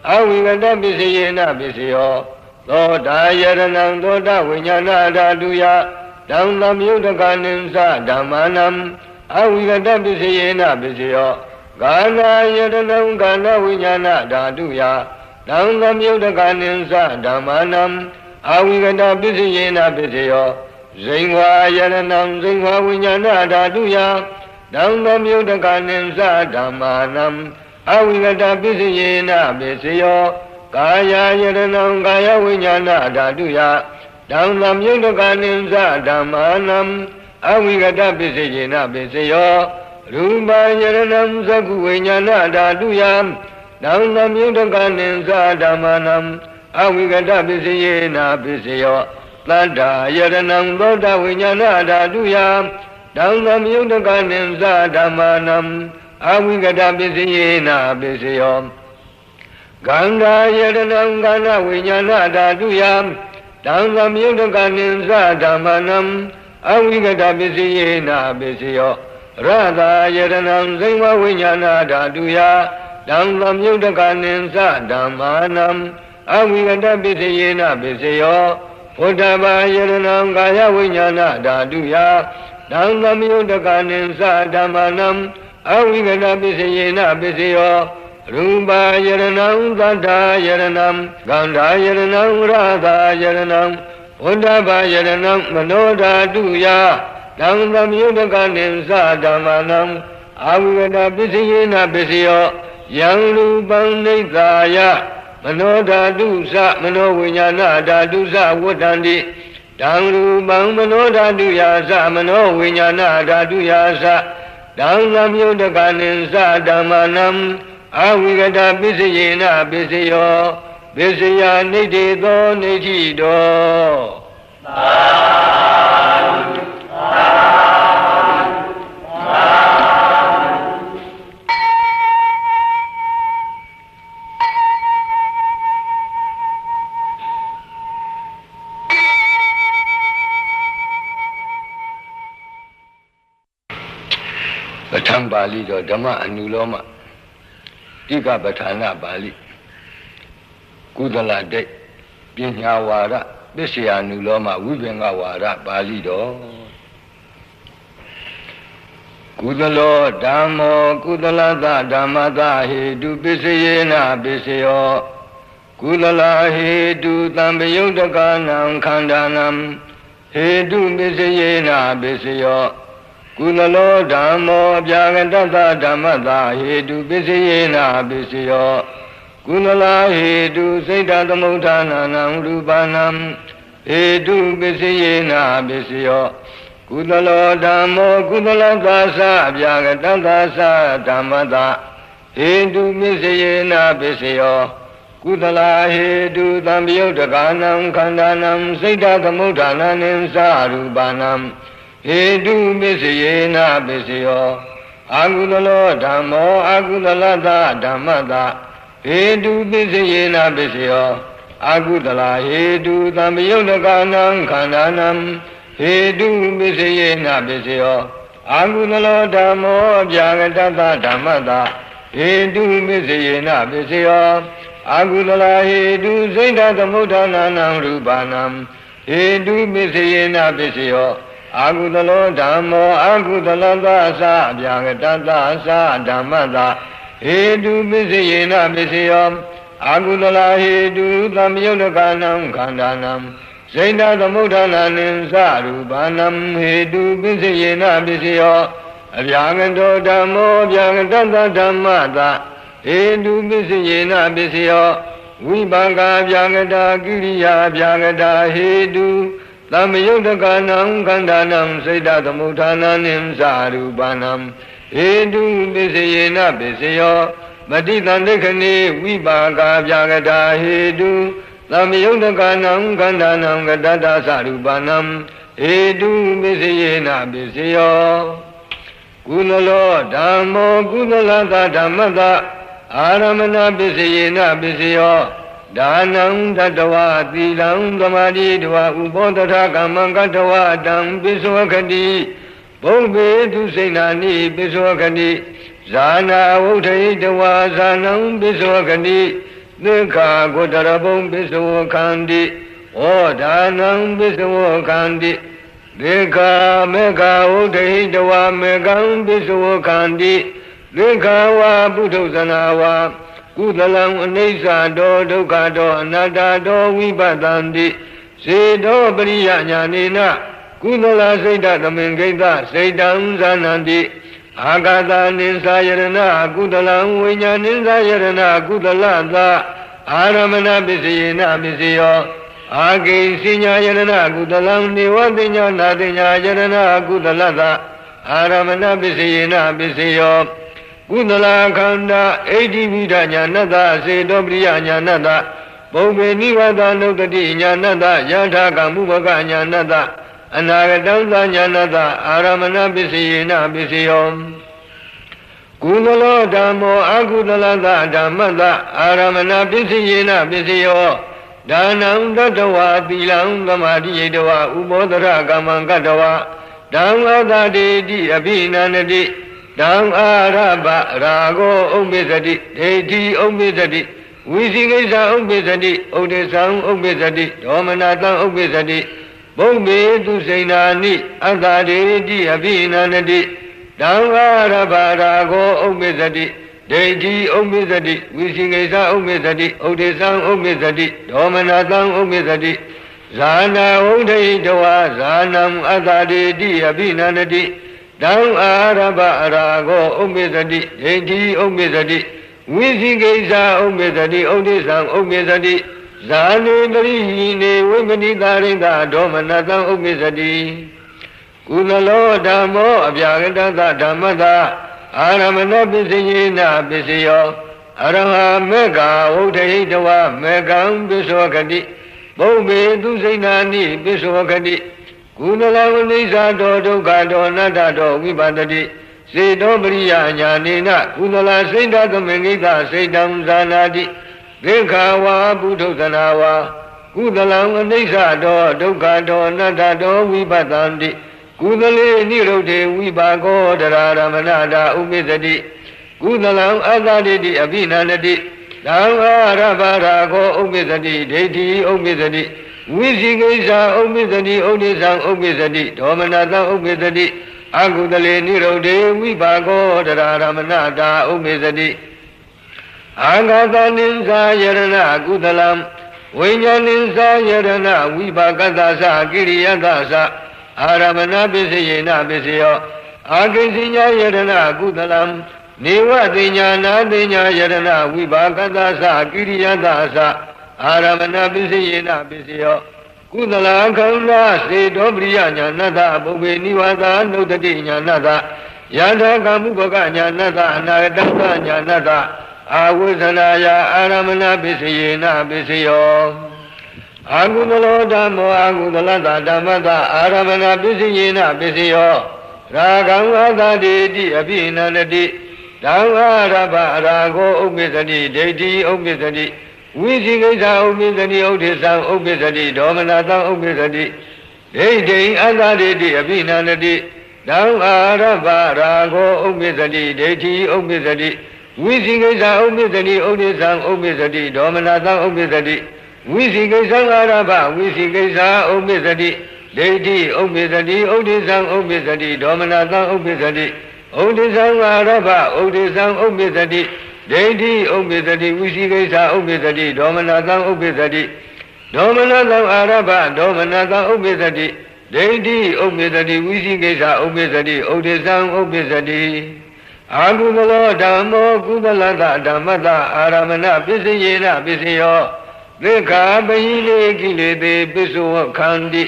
အဝိကတပစ္စယေနပစ္စယောသောတာယရဏံသောတာဝိညာဏဓာတုယတံသမြုဒ္ဒကနိသဓမ္မနံအဝိကတပစ္စယေနပစ္စယောကာနာယရဏံကာနဝိညာဏဓာတုယတံသမြုဒ္ဒကနိသဓမ္မနံအဝိကတပစ္စယေနပစ္စယောဇိဝါယရဏံဇိဝါဝိညာဏဓာတုယတံသမြုဒ္ဒကနိသဓမ္မာနံအဝိကတပစ္စယေနပစ္စယောကာယယရဏံကာယဝိညာဏဓာတုယတံသမြုဒ္ဒကနိသဓမ္မာနံအဝိကတပစ္စယေနပစ္စယောရူပယရဏံသကုဝိညာဏဓာတုယတံသမြုဒ္ဒကနိသဓမ္မာနံအဝိကတပစ္စယေနပစ္စယောသတ္တယရဏံသောတဝိညာဏဓာတုယတံသမြုဒ္ဒကနိသဓမ္မာနံအဝိကတပစ္စယေနပစ္စယောဂန္ဓာယရဏံကာနဝိညာဏဓာတုယတံသမြုဒ္ဒကနိသဓမ္မာနံအဝိကတပစ္စယေနပစ္စယောရတာယရဏံဇိဝဝိညာဏဓာတုယတံသမြုဒ္ဒကနိသဓမ္မာနံအဝိကတပစ္စယေနပစ္စယောဘုဒ္ဓဘာယရဏံကာယဝိညာဏဓာတုယတံသမြုဒ္ဒကနိသဓမ္မာနံအဝိကတပစ္စယေနပစ္စယောရူပယရဏံသတ္တယရဏံဂန္ဓာယရဏံရတာယရဏံဘုဒ္ဓဘာယရဏံမနောဓာတုယတံသမြုဒ္ဒကနိသဓမ္မာနံအဝိကတပစ္စယေနပစ္စယောယံရူပံနိဿာယမနောဓာတုသမနောဝိညာဏဓာတုသဝတ္တန္တိတံရူပံမနောဓာတုယသမနောဝိညာဏဓာတုယသတံသမြုဒ္ဒကနိသဓမ္မာနံအဝိကတပစ္စယေနပစ္စယောပစ္စယနိဋ္ဌေသောနိဋ္ဌိတောသာဓုသာပဋ္ဌာန်းပါဠိတော်ဓမ္မအနုလောမတိကပဋ္ဌာနာပါဠိကုသလတိတ်ပညာဝါဒပစ္စယနုလောမဝိပင်္ဂဝါဒပါဠိတော်ကုသလောဓမ္မောကုသလသဓမ္မသဟေတုပစ္စယေနပစ္စယောကုသလဟေတုသံပယုတ်တကနံခန္ဓာနံဟေတုပစ္စယေနပစ္စယောကုသလောဓမ္မောဗျာဂတသဓမ္မသဟေတုပစ္စယေနပစ္စယောကုသလဟေတုစိတ်တသမုဋ္ဌာနာနံရူပနံဟေတုပစ္စယေနပစ္စယောကုသလောဓမ္မောကုသလသသဗျာဂတသဓမ္မသဟေတုပစ္စယေနပစ္စယောကုသလဟေတုသံပယုတ်တကနံခန္ဓာနံစိတ်တသမုဋ္ဌာနာနိသရူပနံဟေတုပစ္စယေနပစ္စယောအာကုသလောဓမ္မောအာကုသလသဓမ္မသဟေတုပစ္စယေနပစ္စယောအာကုသလဟေတုသံပယုတ်တကနံခန္ဓာနံဟေတုပစ္စယေနပစ္စယောအာကုသလောဓမ္မောဗျာဂတသဓမ္မသဟေတုပစ္စယေနပစ္စယောအာကုသလဟေတုစိတ်တသမုဋ္ဌာနာနံရူပနံဟေတုပစ္စယေနပစ္စယောအာကုသလောဓမ္မောအာကုသလသသဗျာဂတသဓမ္မသဟေတုပစ္စယေနပစ္စယောအာကုသလဟေတုသံယုတ်တကနံခန္ဓာနံစိတ်တသမုဋ္ဌာနာနိသရူပနံဟေတုပစ္စယေနပစ္စယောအဗျာဂတောဓမ္မောဗျာဂတသဓမ္မသဟေတုပစ္စယေနပစ္စယောဝိပါကဗျာဂတာကိရိယာဗျာဂတာဟေတုသမ္မယုတ်တကနံခန္ဓာနံစိတ်တသမုဋ္ဌာနာနိသရူပနံဟေတုပစ္စယေနပစ္စယောပฏิသန္တိခဏေဝိပါကဗျာဂတာဟေတုသမ္မယုတ်တကနံခန္ဓာနံကတတသရူပနံဟေတုပစ္စယေနပစ္စယောကုသလောဓမ္မောကုသလသဓမ္မသအာရမဏပစ္စယေနပစ္စယော ဒါနံတတဝသီလံသမာဓိတဝဥပောတထကမ္မံကတဝတံပိစ္ဆောခတိဘုံဘေသူစိဏာနိပိစ္ဆောခတိဇာနာဝုထေတဝဇာနံပိစ္ဆောခတိသက္ခာဂုတရဘုံပိစ္ဆောခန္တိဩဒါနံပိစ္ဆောခန္တိသေခာမေခာဝုထေတဝမေကံပိစ္ဆောခန္တိသေခာဝပုထုဇနာဝကုသလံအနိစ္စတောဒုက္ခတောအနတ္တတောဝိပဿန္တိစေတောပရိယညာနေနကုသလစိတ်တသမင်္ဂိတစိတ်တံဇာနန္တိအာဂတနိသယရဏကုသလံဝိညာဏိသယရဏကုသလသအာရမဏပစ္စယေနပစ္စယောအာဂိစိညာယရဏကုသလံနေဝတိညာနာတိညာယရဏကုသလသအာရမဏပစ္စယေနပစ္စယောကုသလခန္ဓာအိဋ္ဌိဝိဒညာဏတ္တစေတောပရိယညာဏတ္တဘုံဘေနိဝသနုတ္တိညာဏတ္တယထာကမုဘကညာဏတ္တအနာဂတံသညာဏတ္တအာရမဏပစ္စယေနပစ္စယောကုသလောဓမ္မောအကုသလသဓမ္မတ္တအာရမဏပစ္စယေနပစ္စယောဒါနံတတဝသီလံသမာဓိယေတဝဥပောတရကမ္မံကတဝဓမ္မသတေတိအဘိနန္တိတံအာရပရာဂောဥပ္ပစ္စတိဒိဋ္ဌိဥပ္ပစ္စတိဝိသိကိစ္စဥပ္ပစ္စတိဥဒိသံဥပ္ပစ္စတိဒေါမနတံဥပ္ပစ္စတိဘုံမေသူစိဏာနိအတ္တဒေတိအဘိနန္တိတံအာရပရာဂောဥပ္ပစ္စတိဒိဋ္ဌိဥပ္ပစ္စတိဝိသိကိစ္စဥပ္ပစ္စတိဥဒိသံဥပ္ပစ္စတိဒေါမနတံဥပ္ပစ္စတိဇာနာဝုဒိတဝဇာနံအတ္တဒေတိအဘိနန္တိတံအာရပရာဂောဥပ္ပစ္စတိဒိဋ္ဌိဥပ္ပစ္စတိဝိသိကိစ္စဥပ္ပစ္စတိဥဒိသံဥပ္ပစ္စတိဇာနေပရိဟိနေဝိမနိတာရိတဒေါမနတံဥပ္ပစ္စတိကုသလောဓမ္မောအပြာကတသဓမ္မတအာရမဏပစ္စယေနပစ္စယောအရဟမေဃဝုထေတဝမေကံပစ္ဆောခတိဘုံဘေသူစိဏာနိပစ္ဆောခတိကုသလဝိသတောဒုက္ခတောအနတ္တတောဝိပဿတိစေတောပရိယညာနေနကုသလစိတ်တသမင်္ဂိတစိတ်တံဇာနာတိသေခာဝပုထုဇနာဝကုသလံအနိစ္စတောဒုက္ခတောအနတ္တတောဝိပဿန္တိကုသလေနိရုဒ္ဓေဝိပါကောတရာရမဏတာဥပ္ပစ္စတိကုသလံအတ္တတိတိအဘိနန္တိသံဃာရပါရာကောဥပ္ပစ္စတိဒိဋ္ဌိဥပ္ပစ္စတိဝိသိကိစ္စဥပ္ပစ္စတိဥဒိသံဥပ္ပစ္စတိဒေါမနတံဥပ္ပစ္စတိအကုသလေနိရုဒ္ဓေဝိပါကောတရာရမဏတာဥပ္ပစ္စတိအာဂတနိသယရဏကုသလံဝိညာဏိသယရဏဝိပါကတသကိရိယတသအာရမဏပစ္စယေနပစ္စယောအာကိဉ္စညာယရဏကုသလံနေဝတိညာနာတိညာယရဏဝိပါကတသကိရိယတသအာရမဏပစ္စယေနပစ္စယောကုသလခန္ဓာစေတောပရိယညာဏတဘုဗ္ဗေနိဝါဒနုတ္တိညာဏတယထာကမုပကညာဏတအနာဂတညာဏတအာဝိဇ္ဇနာယအာရမဏပစ္စယေနပစ္စယောအာကုသလောဓမ္မောအာကုသလတဓမ္မတအာရမဏပစ္စယေနပစ္စယောရာဂံအတ္တတိတိအဘိနန္တိဓမ္မရပရာဂောဥပ္ပစ္စတိဒိဋ္ဌိဥပ္ပစ္စတိဝိသိကိစ္စဥပ္ပစ္စတိဥဒိသံဥပ္ပစ္စတိဒေါမနတံဥပ္ပစ္စတိဒိဋ္ဌိအတ္တတိတိအဘိနန္တိဓမ္မရပရာဂောဥပ္ပစ္စတိဒိဋ္ဌိဥပ္ပစ္စတိဝိသိကိစ္စဥပ္ပစ္စတိဥဒိသံဥပ္ပစ္စတိဒေါမနတံဥပ္ပစ္စတိဝိသိကိစ္စအာရပဝိသိကိစ္စဥပ္ပစ္စတိဒိဋ္ဌိဥပ္ပစ္စတိဥဒိသံဥပ္ပစ္စတိဒေါမနတံဥပ္ပစ္စတိဥဒိသံအာရပဥဒိသံဥပ္ပစ္စတိဒိဋ္ဌိဥပ္ပစ္စတိဝိသိကိစ္စဥပ္ပစ္စတိဒေါမနတံဥပ္ပစ္စတိဒေါမနတံအာရပဒေါမနတံဥပ္ပစ္စတိဒိဋ္ဌိဥပ္ပစ္စတိဝိသိကိစ္စဥပ္ပစ္စတိဥဒိသံဥပ္ပစ္စတိအာကုသလောဓမ္မောကုသလတဓမ္မတအာရမဏပစ္စယေနပစ္စယောသေခာပဟိလေကိလေသေပစ္စောခန္တိ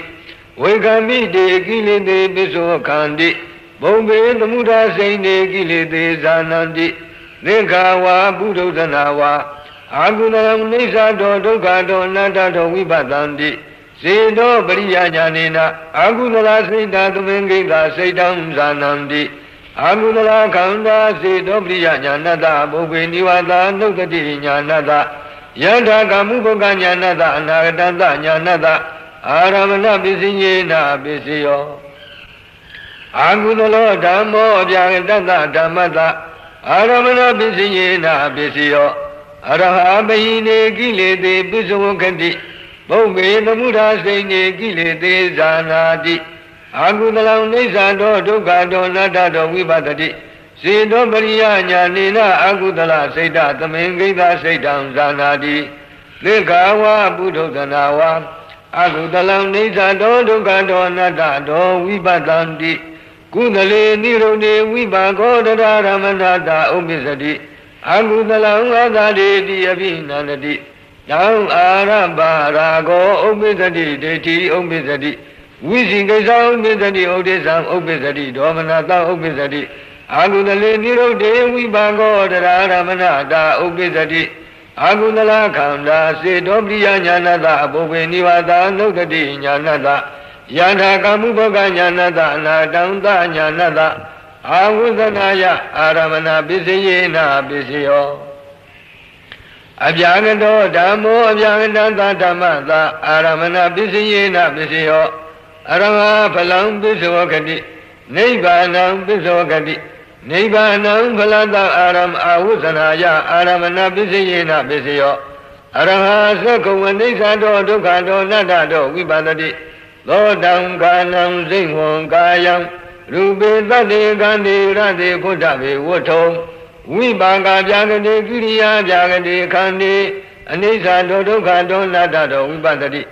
ဝေကမိတေကိလေသေပစ္စောခန္တိဘုံဘေသမုဒ္ဒစိန်တေကိလေသေဇာနန္တိသေခာဝါပုထုဇနာဝါအာကုသလံနိစ္စတောဒုက္ခတောအနတ္တတောဝိပဿန္တိစေတောပရိယညာနေနအာကုသလစိတ်တသမင်္ဂိတစိတ်တံဇာနန္တိအာကုသလခန္ဓာစေတောပရိယညာဏတဘုဗ္ဗေနိဝါဒနုတ္တိညာဏတယ Yada kamu bukanya nada anagatanta nyanada aramana bisinyena bisiyo. Agudalo dhammo abyagatanta dhammata aramana bisinyena bisiyo. Araha bahine kilete bisavokati bhaume namudha saine kilete zanati. Agudalam nisado dukkado nadado vipatati. Siddho pariya jnanena agudala saita tamengita saitam zanati. Lekhawa buddhodhanawa agudalam nisado dukkado nadado vipatanti. Kudale nirode vipako dadaramannata upisati. Agudalam adadeti abhinanati. Tam arabha rago upisati deti upisati. Visikasa upisati udesam upisati domanata upisati. Agudale nirode vipako dadaramannata upisati. Agudala khanda siddho priya jnanata bhove nivata nukati jnanata. Yada kamubhaka jnanata anatanta jnanata. Agudhanaya aramana bisayena bisayo. Abhyagato dhammo abhyagatanta dhammata aramana bisayena bisayo. Arama phalam bisavokati nibbānam bisavokati. Nibbānam phalata aram ahussanaya aramana bisayena bisayo. Araha sakkhava nisado dukkado nadado vipatati. Lodam kanam singvam kāyam rūpe tate kante rate putthape vutthom. Vipaka bhyagate kiriya bhyagate kante anisado dukkado nadado vipatati.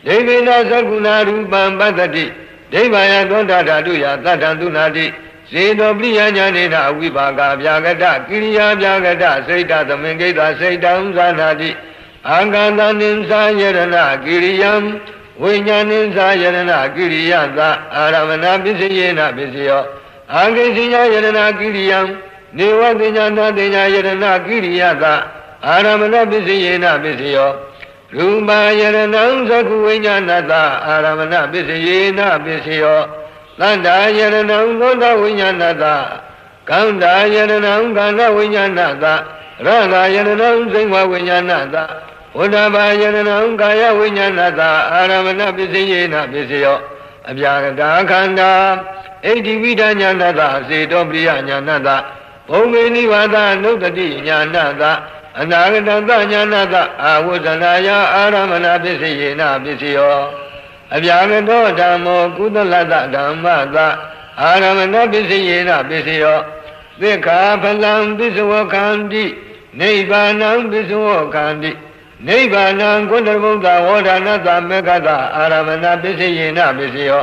Devena sakuna rūpam patati. Devaya dondadatuya tattantūnati. Siddho priya jnanena vipaka bhyagata kiriya bhyagata saita tamengita saitam zanati. Akantanim sayarana kiriyam Vinyanin sayarana kiriyata aramana bisayena bisayo. Ankasinya yarana kiriyam nivatinyana tinya yarana kiriyata aramana bisayena bisayo. Rūpa yaranam sakku vinyanata aramana bisayena bisayo. Tanda yaranam gonda vinyanata kanda yaranam kanda vinyanata rada yaranam singva vinyanata. Uddhava yaranam kaya vinyanata aramana bisayena bisayo. Abhyagata khanda eddivita jnanata siddho priya jnanata bhaume nivata nukati jnanata anagatanta jnanata ahussanaya aramana bisayena bisayo. Abhyagato dhammo kudalata dhammata aramana bisayena bisayo. Dekha phalam bisavokhanti nibbānam bisavokhanti. Nibbānam kundarvutta vodhanata mekkata aramana bisayena bisayo.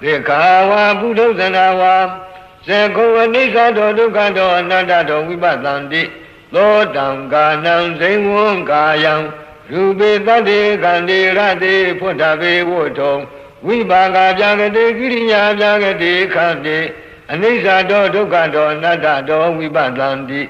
Dekhawa buddhodhanawa sakkhava nisado dukkado nadado vipatanti. Lodam kanam singvam kāyam rūpe tate kante rate putthape vutthom. Vipaka bhyagate kiriya bhyagate kante anisado dukkado nadado vipatanti.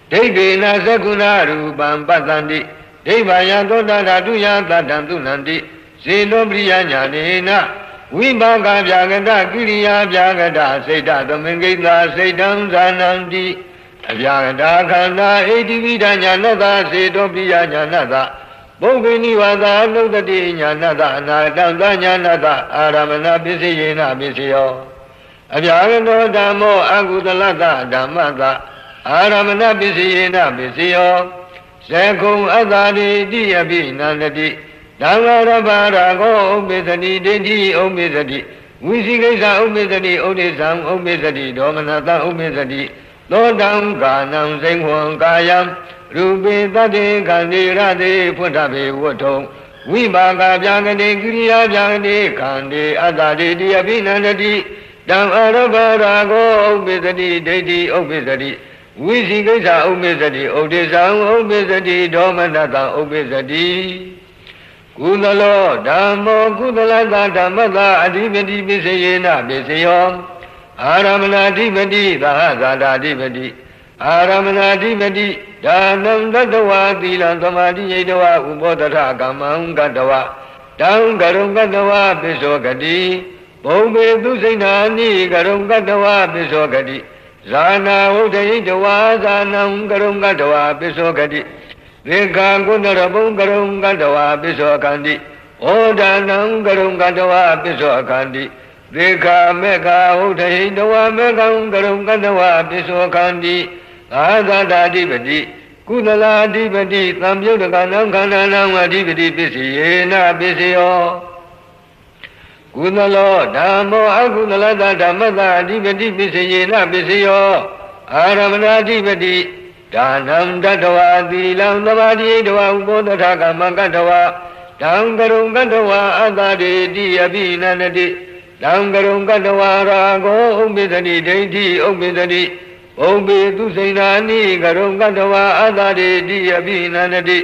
Devena sakuna rūpam pattanti. Devaya dondadatuya tattantūnanti. Siddho priya jnanena vipaka bhyagata kiriya bhyagata saita tamengita saitam zananti. Abhyagata khanda eddivita jnanata siddho priya jnanata bhaume nivata nukati jnanata anatanta jnanata aramana bisayena bisayo. Abhyagato dhammo agudalata dhammata aramana bisayena bisayo. Sakkhum adhareti abhinanati. Dhammarabha rago upisati deti upisati. Visikasa upisati udesam upisati domanata upisati. Lodam kanam singvam kāyam rūpe tate kante rate putthape vutthom. Vipaka bhyagate kiriya bhyagate kante adhareti abhinanati. Dhammarabha rago upisati deti upisati. Visikasa upisati udesam upisati domanata upisati. Kudalo dhammo kudalata dhammata adhipati bisayena bisayo. Aramanadhipati dahasatadhipati. Aramanadhipati dhanam tattva tilam samadhiyetava ubodhata kammam gattava. Tam karum gattava bisokati. Bhaume dusainani karum gattava bisokati. Zana udayitava zanam karum gattava bisokati. သေခာကုဏရဘုံကရုံကတဝါပိသောခန္တိဩဒါနံကရုံကတဝါပိသောခန္တိသေခာမေခာဟုတ်တေတဝါမေကံကရုံကတဝါပိသောခန္တိသာသတာဓိပတိကုသလာဓိပတိသံယုတ်တကနံခန္ဓာနံအဓိပတိပစ္စယေနပစ္စယောကုသလောဓမ္မောအကုသလတဓမ္မတအဓိပတိပစ္စယေနပစ္စယောအာရမဏဓိပတိဒါနံတတဝါသီလံသမာဓိတဝါဥပောတထကမ္မကတဝါတံကရုံကတဝါအတ္တရေတိအပိနန္တိတံကရုံကတဝါရာဂောဥပ္ပဇ္ဇတိဒိဋ္ဌိဥပ္ပဇ္ဇတိဘုံပေသူစိဏာနိကရုံကတဝါအတ္တရေတိအပိနန္တိ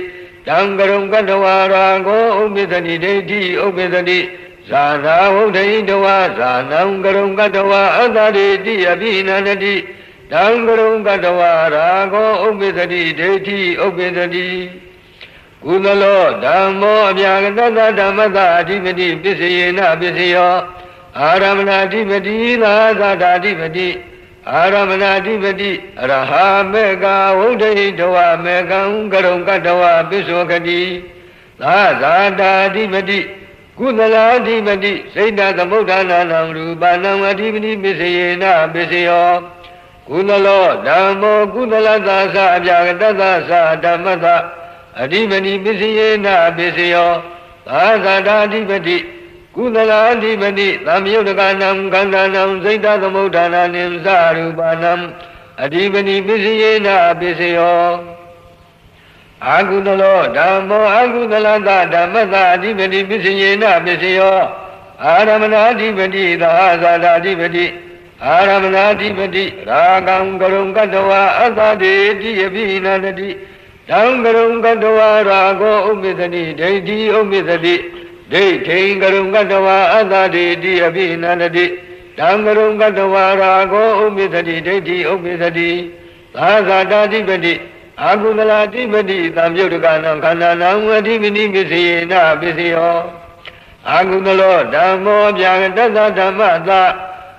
တံကရုံကတဝါရာဂောဥပ္ပဇ္ဇတိဒိဋ္ဌိဥပ္ပဇ္ဇတိဇာနာဝုဒ္ဓိတဝါဇာနံကရုံကတဝါအတ္တရေတိအပိနန္တိတံကရုံကတဝါရာဂောဥပ္ပဇ္ဇတိဒိဋ္ဌိဥပ္ပဇ္ဇတိကုသလောဓမ္မောအပြာကတတဓမ္မတအဓိပတိပစ္စယေနပစ္စယောအာရမဏအဓိပတိသာသတာအဓိပတိအာရမဏအဓိပတိအရဟမေကဝုဒ္ဓိတဝမေကံကရုံကတဝပစ္စောကတိသာသတာအဓိပတိကုသလာအဓိပတိစိတ်တသမုဋ္ဌာနာနံရူပနံအဓိပတိပစ္စယေနပစ္စယောကုသလောဓမ္မောကုသလသာသအပြာကတသသဓမ္မတအဓိပတိပစ္စယေနပစ္စယောသာသတာအဓိပတိကုသလာအဓိပတိသံယုတ်တကနံခန္ဓာနံစိတ်တသမုဋ္ဌာနာနိသရူပနံအဓိပတိပစ္စယေနပစ္စယောအာကုသလောဓမ္မောအာကုသလသဓမ္မတအဓိပတိပစ္စယေနပစ္စယောအာရမဏအဓိပတိသာသတာအဓိပတိအာရမဏအဓိပတိရာဂံကရုံကတဝါအတ္တတေတိယပိနန္တိတံကရုံကတဝါရာဂောဥပ္ပဇ္ဇတိဒိဋ္ဌိဥပ္ပဇ္ဇတိဒိဋ္ဌိကရုံကတဝါအတ္တတေတိယပိနန္တိတံကရုံကတဝါရာဂောဥပ္ပဇ္ဇတိဒိဋ္ဌိဥပ္ပဇ္ဇတိသာသတာဓိပတိအာကုသလာဓိပတိသံယုတ်တကနံခန္ဓာနံအဓိပတိပစ္စယေနပစ္စယောအာကုသလောဓမ္မောပြာကတသဓမ္မသ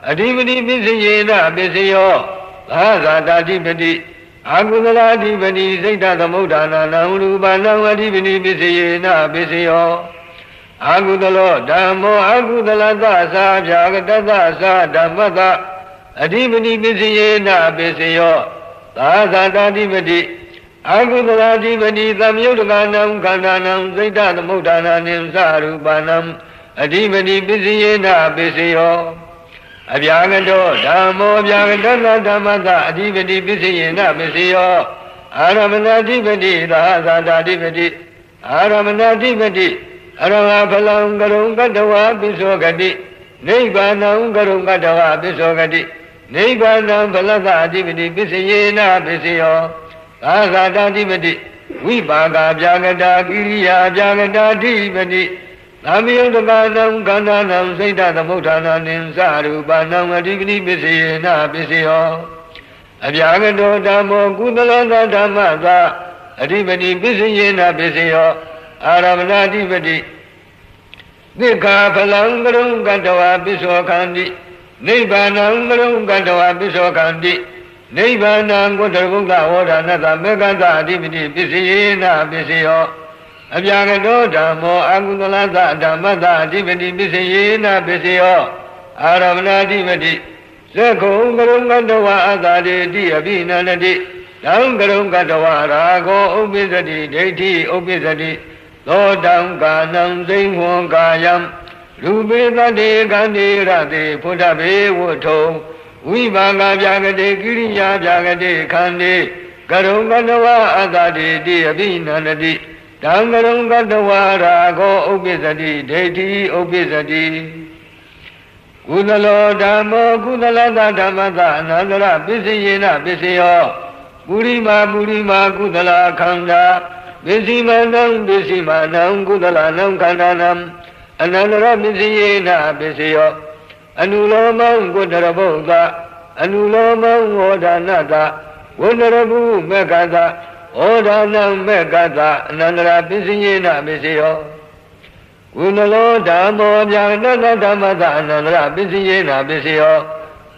အဓိပတိပစ္စယေနပစ္စယောသာသတာဓိပတိအာကုသလာဓိပတိစိတ်တသမုဋ္ဌာနာနံရူပနံအဓိပတိပစ္စယေနပစ္စယောအာကုသလောဓမ္မောအာကုသလသသာဖြာကတသသဓမ္မတအဓိပတိပစ္စယေနပစ္စယောသာသတာဓိပတိအာကုသလာဓိပတိသမယုတ်တကနံခန္ဓာနံစိတ်တသမုဋ္ဌာနာနိသရူပနံအဓိပတိပစ္စယေနပစ္စယောအပြာကတောဓမ္မောအပြာကတသဓမ္မတအဓိပတိပစ္စယေနပစ္စယောအာရမဏအဓိပတိသာသတာအဓိပတိအာရမဏအဓိပတိအရဟဖလံကရုံကတဝပစ္စောကတိနိဗ္ဗာနံကရုံကတဝပစ္စောကတိနိဗ္ဗာနံဖလသအဓိပတိပစ္စယေနပစ္စယောသာသတာအဓိပတိဝိပါကပြာကတာကိရိယာပြာကတာအဓိပတိသမယုတ်တကနံခန္ဓာနံစိတ်တသမုဋ္ဌာနာနိသရူပနံအဓိပတိပစ္စယေနပစ္စယောအပြာကတောဓမ္မောကုသလသဓမ္မသအဓိပတိပစ္စယေနပစ္စယောအာရမဏအဓိပတိသိက္ခာဖလံကရုံကတဝပစ္စောခန္တိနိဗ္ဗာနံကရုံကတဝပစ္စောခန္တိနိဗ္ဗာနံကုတ္တဗုဒ္ဓဝေါဒနာတမေကတအဓိပတိပစ္စယေနပစ္စယောအပြာကတောဓမ္မောအာကုသလသဓမ္မတအဓိပတိပစ္စယေနပစ္စယောအာရမဏအဓိပတိသက္ခုံကရုံကတဝအတ္တတေတိအပိနန္တိတံကရုံကတဝရာဂောဥပ္ပဇ္ဇတိဒိဋ္ဌိဥပ္ပဇ္ဇတိသောတံကာနံသိဉ္ဝံကာယံရူပေတတေကန္တိရတေဖုဒ္ဓဘေဝုထုံဝိပါကပြာကတိကိရိယာပြာကတိခန္တိကရုံကတဝအတ္တတေတိအပိနန္တိတံကရုံကတဝရာဂောဥပ္ပဇ္ဇတိဒိဋ္ဌိဥပ္ပဇ္ဇတိကုသလောဓမ္မောကုသလသဓမ္မတအနန္တရပစ္စယေနပစ္စယောပုရိမာကုသလခန္ဓာပစ္စည်းမနံပစ္စည်းမနံကုသလနံခန္ဓာနံအနန္တရပစ္စယေနပစ္စယောအနုလောမံကုတ္တရဘုဒ္ဓအနုလောမံဝေါဒနာတဝန္တရပုမေကတဩဒါနံမေကတအနန္တရပစ္စယေနပစ္စယောကုသလောဓမ္မောဗျာနတဓမ္မတအနန္တရပစ္စယေနပစ္စယော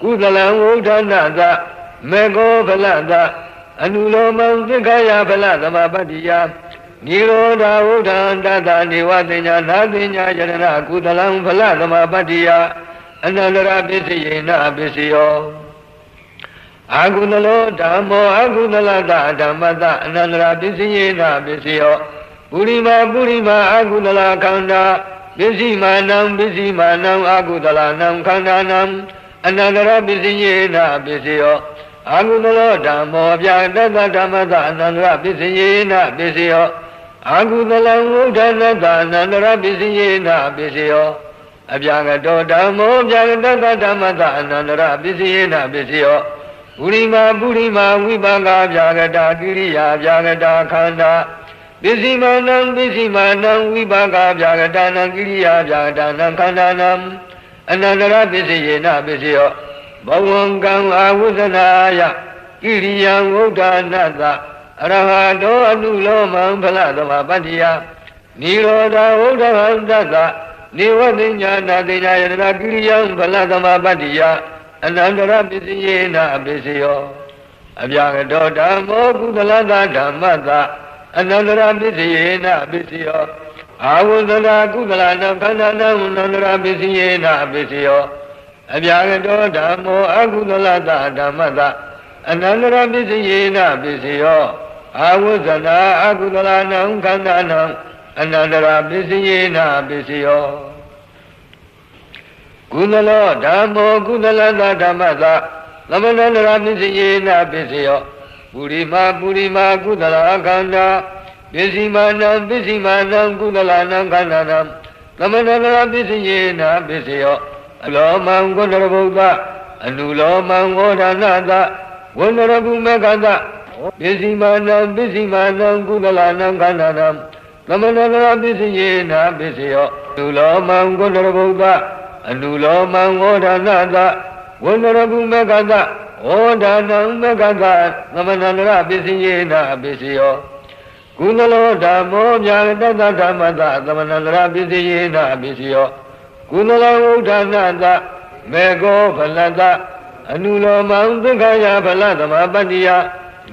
ကုသလံဝုဒ္ဓနာတမေကောဖလတ အနုလောမံသက္ခယဖလသမပတ္တိယနိရောဓဝုဒ္ဓံတတနေဝတိညာနာတိညာယရဏကုသလံဖလသမပတ္တိယအနန္တရပစ္စယေနပစ္စယောအာကုသလောဓမ္မောအာကုသလတဓမ္မတအနန္တရပစ္စယေနပစ္စယောပုရိမာအာကုသလခန္ဓာပစ္စည်းမာနံအာကုသလနံခန္ဓာနံအနန္တရပစ္စယေနပစ္စယောအာကုသလောဓမ္မောဗျာတတဓမ္မတအနန္တရပစ္စယေနပစ္စယောအာကုသလံဝုဒ္ဓနာတအနန္တရပစ္စယေနပစ္စယောအဗျာကတောဓမ္မောဗျာတတဓမ္မတအနန္တရပစ္စယေနပစ္စယောပုရိမာဝိပါကဗျာကတာကိရိယာဗျာကတာခန္ဓာပစ္စည်းမာနံဝိပါကဗျာကတာနံကိရိယာဗျာကတာနံခန္ဓာနံအနန္တရပစ္စယေနပစ္စယောဘဝံကံအာဝုဇနာယကိရိယံဝုဒ္ဓနာတအရဟတောအနုလောမံဖလသမပတ္တိယနိရောဓဝုဒ္ဓဟံတတနေဝတိညာနာတိညာယတနာကိရိယံဖလသမပတ္တိယအနန္တရပစ္စယေနပစ္စယောအဗျာကတောဓမ္မောကုသလတဓမ္မတအနန္တရပစ္စယေနပစ္စယောအာဝုဇနာကုသလနံခန္ဓာနံအနန္တရပစ္စယေနပစ္စယောအဗျာကတောဓမ္မောအကုသလတဓမ္မတအနန္တရပစ္စယေနပစ္စယောအာဝုဇနာအကုသလနံခန္ဓာနံအနန္တရပစ္စယေနပစ္စယောကုသလောဓမ္မောကုသလတဓမ္မတသမဏန္တရပစ္စယေနပစ္စယောပုရိမာကုသလခန္ဓာပစ္စည်းမာနံကုသလနံခန္ဓာနံသမဏန္တရပစ္စယေနပစ္စယောအလောမံဂုဏရဗုဒ္ဓအနုလောမံဝေါဒနာတဝန္နရကုမေကတပစ္စည်းမာနံကုသလနံခန္ဓာနံသမဏန္တရပစ္စယေနပစ္စယောအနုလောမံဂုဏရဗုဒ္ဓအနုလောမံဝေါဒနာတဝန္နရကုမေကတဝေါဒနာမေကတသမဏန္တရပစ္စယေနပစ္စယောကုသလောဓမ္မောဗျာတတဓမ္မတသမဏန္တရပစ္စယေနပစ္စယောကုသလဝုဒ္ဓနာတမေကောဖလတအနုလောမံသက္ခယဖလသမပတ္တိယ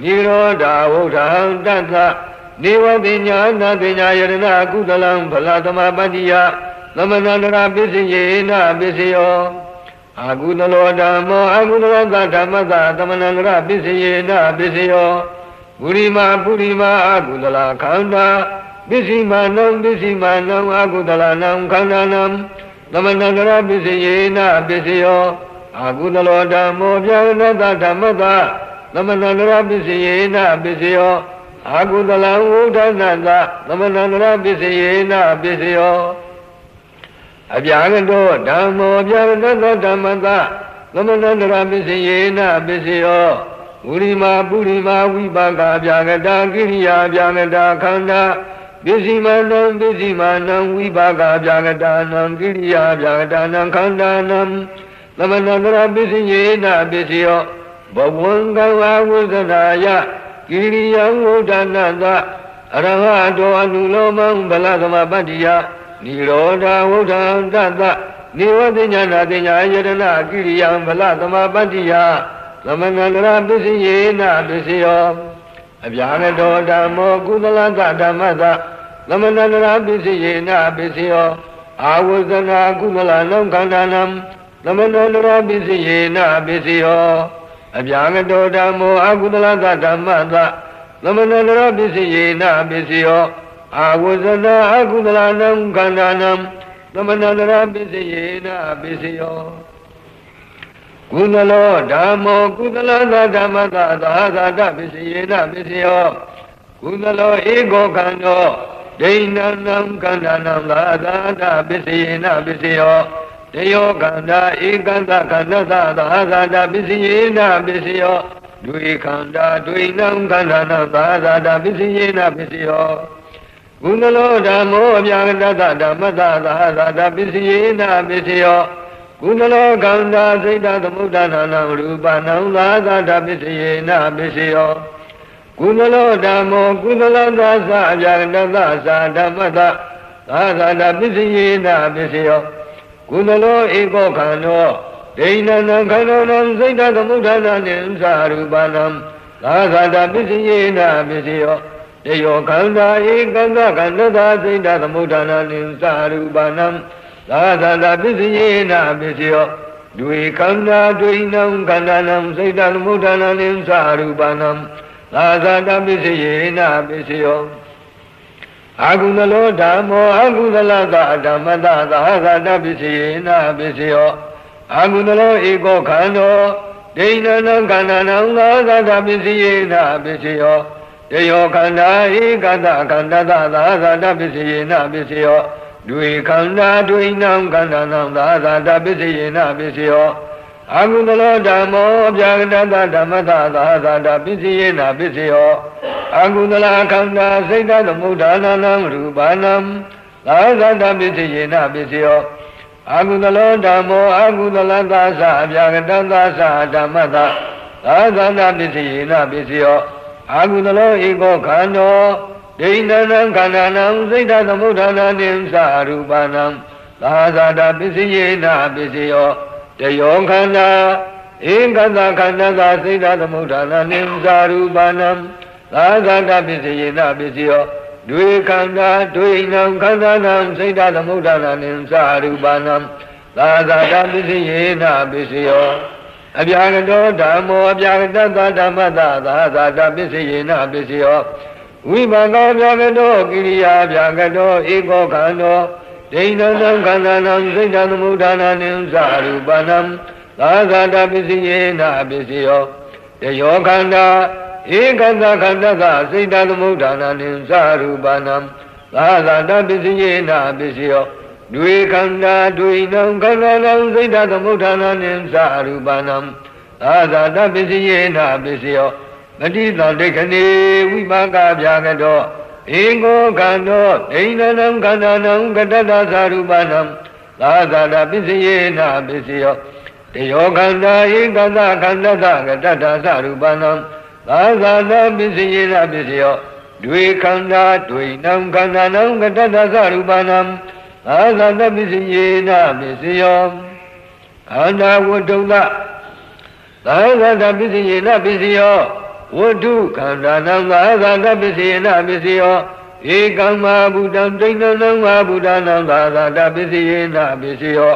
နိရောဓဝုဒ္ဓံတတနေဝတိညာနာတိညာယရဏကုသလံဖလသမပတ္တိယသမဏန္တရပစ္စယေနပစ္စယောအာကုသလောဓမ္မောအာကုသလတဓမ္မတသမဏန္တရပစ္စယေနပစ္စယောပုရိမာအာကုသလခန္ဓာပစ္စည်းမာနံအာကုသလနံခန္ဓာနံသမဏန္တရပစ္စယေနပစ္စယောအာကုသလောဓမ္မောဗျာနတဓမ္မတသမဏန္တရပစ္စယေနပစ္စယောအာကုသလံဝုဒ္ဓနာတသမဏန္တရပစ္စယေနပစ္စယောအဗျာကတောဓမ္မောဗျာနတဓမ္မတသမဏန္တရပစ္စယေနပစ္စယောပုရိမာဝိပါကဗျာကတာကိရိယာဗျာကတာခန္ဓာပစ္စည်းမာနံဝိပါကဗျာကတာနံကိရိယာဗျာကတာနံခန္ဓာနံသမဏန္တရပစ္စယေနပစ္စယောဘဝံကံအာဝုဇနာယကိရိယံဝုဒ္ဓနာတအရဟတောအနုလောမံဗလသမပတ္တိယနိရောဓဝုဒ္ဓံတတနေဝတိညာနာတိညာယတနာကိရိယံဗလသမပတ္တိယသမဏန္တရပစ္စယေနပစ္စယောအဗျာကတောဓမ္မောကုသလတဓမ္မတသမဏန္တရပစ္စယေနပစ္စယောအာဝုဇနာကုသလနံခန္ဓာနံသမဏန္တရပစ္စယေနပစ္စယောအဗျာကတောဓမ္မောအာကုသလတဓမ္မတသမဏန္တရပစ္စယေနပစ္စယောအာဝုဇနာအာကုသလနံခန္ဓာနံသမဏန္တရပစ္စယေနပစ္စယောကုသလောဓမ္မောကုသလသဓမ္မတသာသတပစ္စယေနပစ္စယောကုသလောဧကောခန္ဓောဒိဏနံခန္ဓာနံသာသတပစ္စယေနပစ္စယောတယောခန္ဓာဧကန္တခန္ဓာသာသတပစ္စယေနပစ္စယောဒွေခန္ဓာဒွေနံခန္ဓာနံသာသတပစ္စယေနပစ္စယောကုသလောဓမ္မောအဗျာကတဓမ္မတသာသတပစ္စယေနပစ္စယောကုသလောခန္ဓာစိတ်တသမုဒ္ဒနာနံရူပနံသာသတပစ္စယေနပစ္စယောကုသလောဓမ္မောကုသလသာသအဗျာကတသာဓမ္မတသာသတပစ္စယေနပစ္စယောကုသလောဧကောခန္ဓောဒိဏနံခန္ဓာနံစိတ်တသမုဒ္ဒနာနိသရူပနံ သာသတာပစ္စယေနာပစ္စယောတယောခန္ဓာဧကံသခန္ဓသာစိတ်တသမုဋ္ဌာနာနိသရူပနံသာသတာပစ္စယေနာပစ္စယောဒွေခန္ဓာဒွေနံခန္ဓာနံစိတ်တသမုဋ္ဌာနာနိသရူပနံသာသတာပစ္စယေနာပစ္စယောအာဂုဏလောဓမ္မောအာဂုဏလသဓမ္မတသာသတာပစ္စယေနာပစ္စယောအာဂုဏလောဧကောခန္ဓောဒိဏနံခန္ဓာနံသာသတာပစ္စယေနာပစ္စယောတယောခန္ဓာဧကတခန္ဓာသာသတာပစ္စယေနာပစ္စယောဒွေခန္ဓာဒွေနံခန္ဓာနံသာသတာပစ္စယေနာပစ္စယောအာဂုဏလောဓမ္မောအပြာကတတဓမ္မတသာသတာပစ္စယေနာပစ္စယောအာဂုဏလခန္ဓာစိတ်တသမုဋ္ဌာနာနံရူပနံသာသတာပစ္စယေနာပစ္စယောအာဂုဏလောဓမ္မောအာဂုဏလသသအပြာကတသသဓမ္မတသာသတာပစ္စယေနာပစ္စယောအာဂုဏလောဧကောခန္ဓောဒိဏနံခန္ဓာနံစိတ်တသမုဋ္ဌာနာနိသရူပနံသာသတာပစ္စယေနာပစ္စယောတယောခန္ဓာဧကတခန္ဓာသာစိတ်တသမုဋ္ဌာနာနိသရူပနံသာသတာပစ္စယေနာပစ္စယောဒွေခန္ဓာဒွေနံခန္ဓာနံစိတ်တသမုဋ္ဌာနာနိသရူပနံသာသတာပစ္စယေနာပစ္စယောအပြာကတောဓမ္မောအပြာကတသဓမ္မတသာသတာပစ္စယေနာပစ္စယောဝိပါကောအပြာကတောကိရိယာအပြာကတောဧကောခန္ဓောဒိဏနံခန္ဓာနံစိတ်တသမုဋ္ဌာနာနိသရူပနံသာသတာပစ္စယေနာပစ္စယောတယောခန္ဓာဧကတခန္ဓာသာစိတ်တသမုဋ္ဌာနာနိသရူပနံသာသတာပစ္စယေနာပစ္စယောဒွေခန္ဓာဒွေနံခန္ဓာနံစိတ်တသမုဋ္ဌာနာနိသရူပနံသာသတာပစ္စယေနာပစ္စယောမတိတံဒိဋ္ဌနေဝိပါကဗျာကတောဧကောခန္ဓောဒိဏနံခန္ဓာနံကတတသရူပနံသာသတာပစ္စယေနာပစ္စယောတယောခန္ဓာဧကတခန္ဓာသကတတသရူပနံသာသတာပစ္စယေနာပစ္စယောဒွေခန္ဓာဒွေနံခန္ဓာနံကတတသရူပနံသာသတာပစ္စယေနာပစ္စယောခန္ဓာဝတ္တုသသာသတာပစ္စယေနာပစ္စယောဝတ္ထုခန္ဓာနံသာသတာပစ္စယေနာပစ္စယောဧကံမဟာဗုဒ္ဓံဒိဏနံမဟာဗုဒ္ဓနံသာသတာပစ္စယေနာပစ္စယော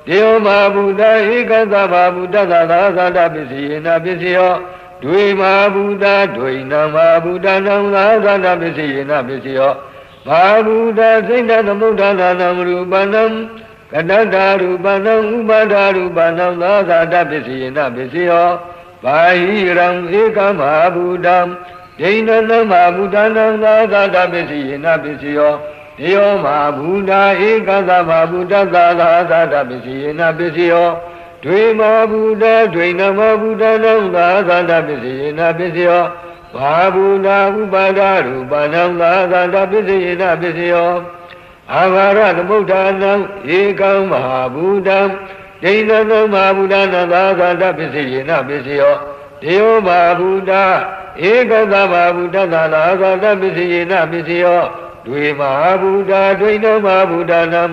တေယောမဟာဗုဒ္ဓဧကသမဟာဗုဒ္ဓသာသတာပစ္စယေနာပစ္စယောဒွေမဟာဗုဒ္ဓဒွေနံမဟာဗုဒ္ဓနံသာသတာပစ္စယေနာပစ္စယောမဟာဗုဒ္ဓစိတ်တသမုဋ္ဌာနာနံရူပနံကတတရူပနံဥပါဒရူပနံသာသတာပစ္စယေနာပစ္စယောဘာဟိရံဧကမဟာဗုဒ္ဓံဒိဏနံမဟာဗုဒ္ဓနံသာသတာပစ္စယေနာပစ္စယောတေယောမဟာဗုဒ္ဓဧကသမဟာဗုဒ္ဓသာသတာပစ္စယေနာပစ္စယောဒွေမဟာဗုဒ္ဓဒွေနံမဟာဗုဒ္ဓနံသာသတာပစ္စယေနာပစ္စယောဘာဗုဒ္ဓဥပါဒရူပနံသာသတာပစ္စယေနာပစ္စယောအာဃာရသမုဋ္ဌာနံဧကံမဟာဗုဒ္ဓံဒိဏနံမဟာဗုဒ္ဓနံသာသတာပစ္စယေနာပစ္စယောတေယောမဟာဗုဒ္ဓဧကသမဟာဗုဒ္ဓသာသတာပစ္စယေနာပစ္စယောဒွေမဟာဗုဒ္ဓဒွေနံမဟာဗုဒ္ဓနံ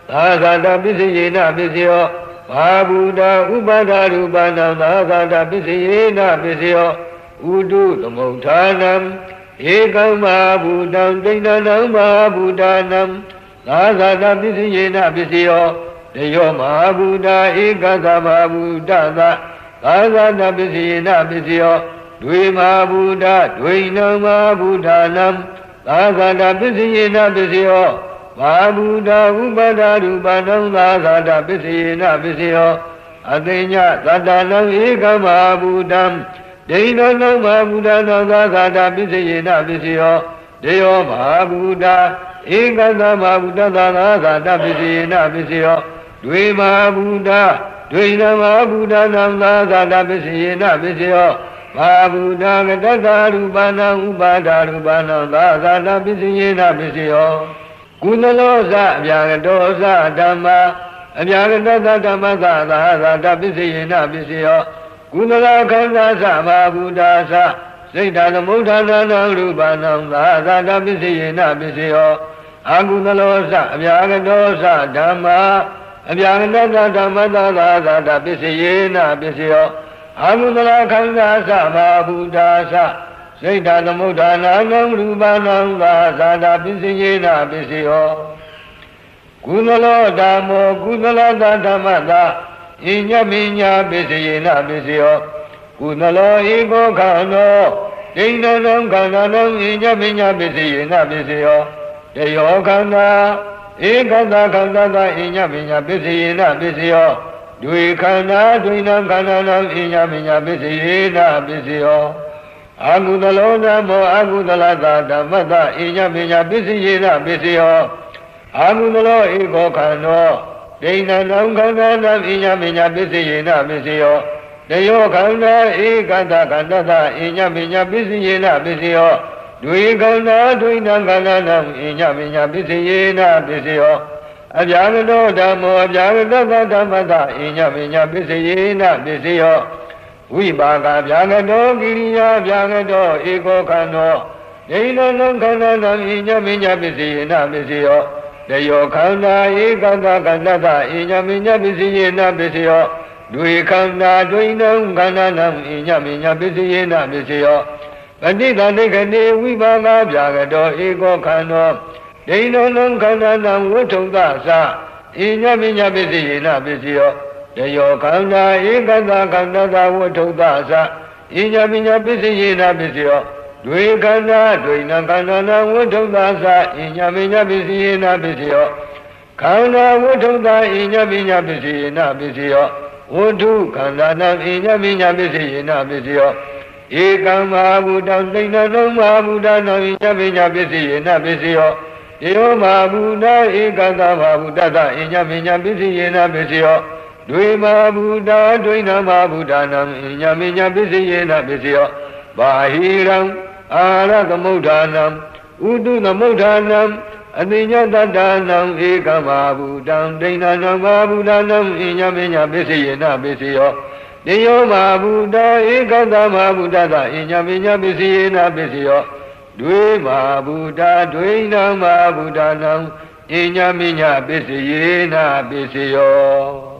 သာသတာပစ္စယေနာပစ္စယောဘာဗုဒ္ဓဥပါဒရူပနံသာသတာပစ္စယေနာပစ္စယောဥတုသမုဋ္ဌာနံဧကံမဟာဗုဒ္ဓံဒိဏနံမဟာဗုဒ္ဓနံသာသတာပစ္စယေနာပစ္စယောတယောမဟာဗုဒ္ဓဧကသမဟာဗုဒ္ဓသာသာသတာပစ္စယေနာပစ္စယောဒွေမဟာဗုဒ္ဓဒွေနံမဟာဗုဒ္ဓနံသာသတာပစ္စယေနာပစ္စယောဘာဗုဒ္ဓဥပါဒရူပနံသာသတာပစ္စယေနာပစ္စယောအသိညသတ္တနံဧကမဟာဗုဒ္ဓံဒိဏနံမဟာဗုဒ္ဓနံသာသတာပစ္စယေနာပစ္စယောတေယောမဟာဗုဒ္ဓဧကသမဟာဗုဒ္ဓသာသတာပစ္စယေနာပစ္စယောဒွေမဟာဗုဒ္ဓဒွေနံမဟာဗုဒ္ဓနံသာသတာပစ္စယေနာပစ္စယောဘာဗုဒ္ဓကတတရူပနံဥပါဒရူပနံသာသတာပစ္စယေနာပစ္စယောကုသလောသအပြာကတောသဓမ္မာအပြာကတသဓမ္မသာသတာပစ္စယေနာပစ္စယောကုသလခန္ဓာသမဟာဗုဒ္ဓသစိတ်တသမုဋ္ဌာနာနံရူပနံသာသတာပစ္စယေနာပစ္စယောအာကုသလောသအပြာကတောသဓမ္မာအပြာကတသဓမ္မသာသတာပစ္စယေနာပစ္စယော အာဟုတလခန္ဓာသဘာဗုဒ္ဓသစိတ်ဓာသမုဋ္ဌာနာနံရူပနာသာသာတာပစ္စယေနပစ္စယောကုသလောဓမ္မောကုသလသာဓမ္မသာဣညမိညာပစ္စယေနပစ္စယောကုသလောဧကောခန္နောဒိဋ္ဌနံခန္ဓာနံဣညမိညာပစ္စယေနပစ္စယောတယောခန္ဓာဧကတခန္ဓာသာဣညမိညာပစ္စယေနပစ္စယောဒွေခန္ဓာဒွေနံခန္ဓာနံဣညမိညာပစ္စယေနပစ္စယောအာဟုတလောဓမ္မောအာဟုတလသာဓမ္မသာဣညမိညာပစ္စယေနပစ္စယောအာဟုတလောဧကောခန္နောဒိဋ္ဌနံခန္ဓာနံဣညမိညာပစ္စယေနပစ္စယောတယောခန္ဓာဧကတခန္ဓာသာဣညမိညာပစ္စယေနပစ္စယောဒွေခန္ဓာဒွေနံခန္ဓာနံဣညမိညာပစ္စယေနပစ္စယောအဗျာဂတောဓမ္မောအဗျာဂတသဓမ္မသာဣညမိညာပစ္စယေနပစ္စယောဝိပါကဗျာဂတောကိရိယာဗျာဂတောဧကောခန္နောဒိဋ္ဌနံခန္ဓာနံဣညမိညာပစ္စယေနပစ္စယောတယောခန္ဓာဧကတခန္ဓာသာဣညမိညာပစ္စယေနပစ္စယောဒွေခန္ဓာဒွေနံခန္ဓာနံဣညမိညာပစ္စယေနပစ္စယောပဋိသန္ဓေခဏေဝိပါကဗျာဂတောဧကောခန္နောဒိဋ္ဌနံခန္ဓာနံဝဋ္ထုံသသဣညမိညာပစ္စယေနပစ္စယောတယောခန္ဓာဧကတခန္ဓာသာဝဋ္ထုံသသဣညမိညာပစ္စယေနပစ္စယောဒွေခန္ဓာဒွေနံခန္ဓာနံဝဋ္ထုံသသဣညမိညာပစ္စယေနပစ္စယောခန္ဓာဝဋ္ထုံသဣညမိညာပစ္စယေနပစ္စယောဝဋ္ထုခန္ဓာနံဣညမိညာပစ္စယေနပစ္စယောဧကံမဟာဗုဒ္ဓံသိဏနံမဟာဗုဒ္ဓနာဣညမိညာပစ္စယေနပစ္စယောဧဝမဟာဗုဒ္ဓဧကတမဟာဗုဒ္ဓသဣညမိညာပစ္စယေနပစ္စယောဒွေမဟာဗုဒ္ဓဒွေနမဟာဗုဒ္ဓနာဣညမိညာပစ္စယေနပစ္စယောဘာဟိရံအာရသမုဋ္ဌာနံဥတုသမုဋ္ဌာနံအတိညတတ္တနံဧကမဟာဗုဒ္ဓံဒိဋ္ဌနံမဟာဗုဒ္ဓနံဣညမိညာပစ္စယေနပစ္စယောတယောမဟာဗုဒ္ဓဧကတမဟာဗုဒ္ဓသဣညမိညာပစ္စယေနပစ္စယောဒွေမဟာဗုဒ္ဓဒွေနံမဟာဗုဒ္ဓနံဣညမိညာပစ္စယေနပစ္စယော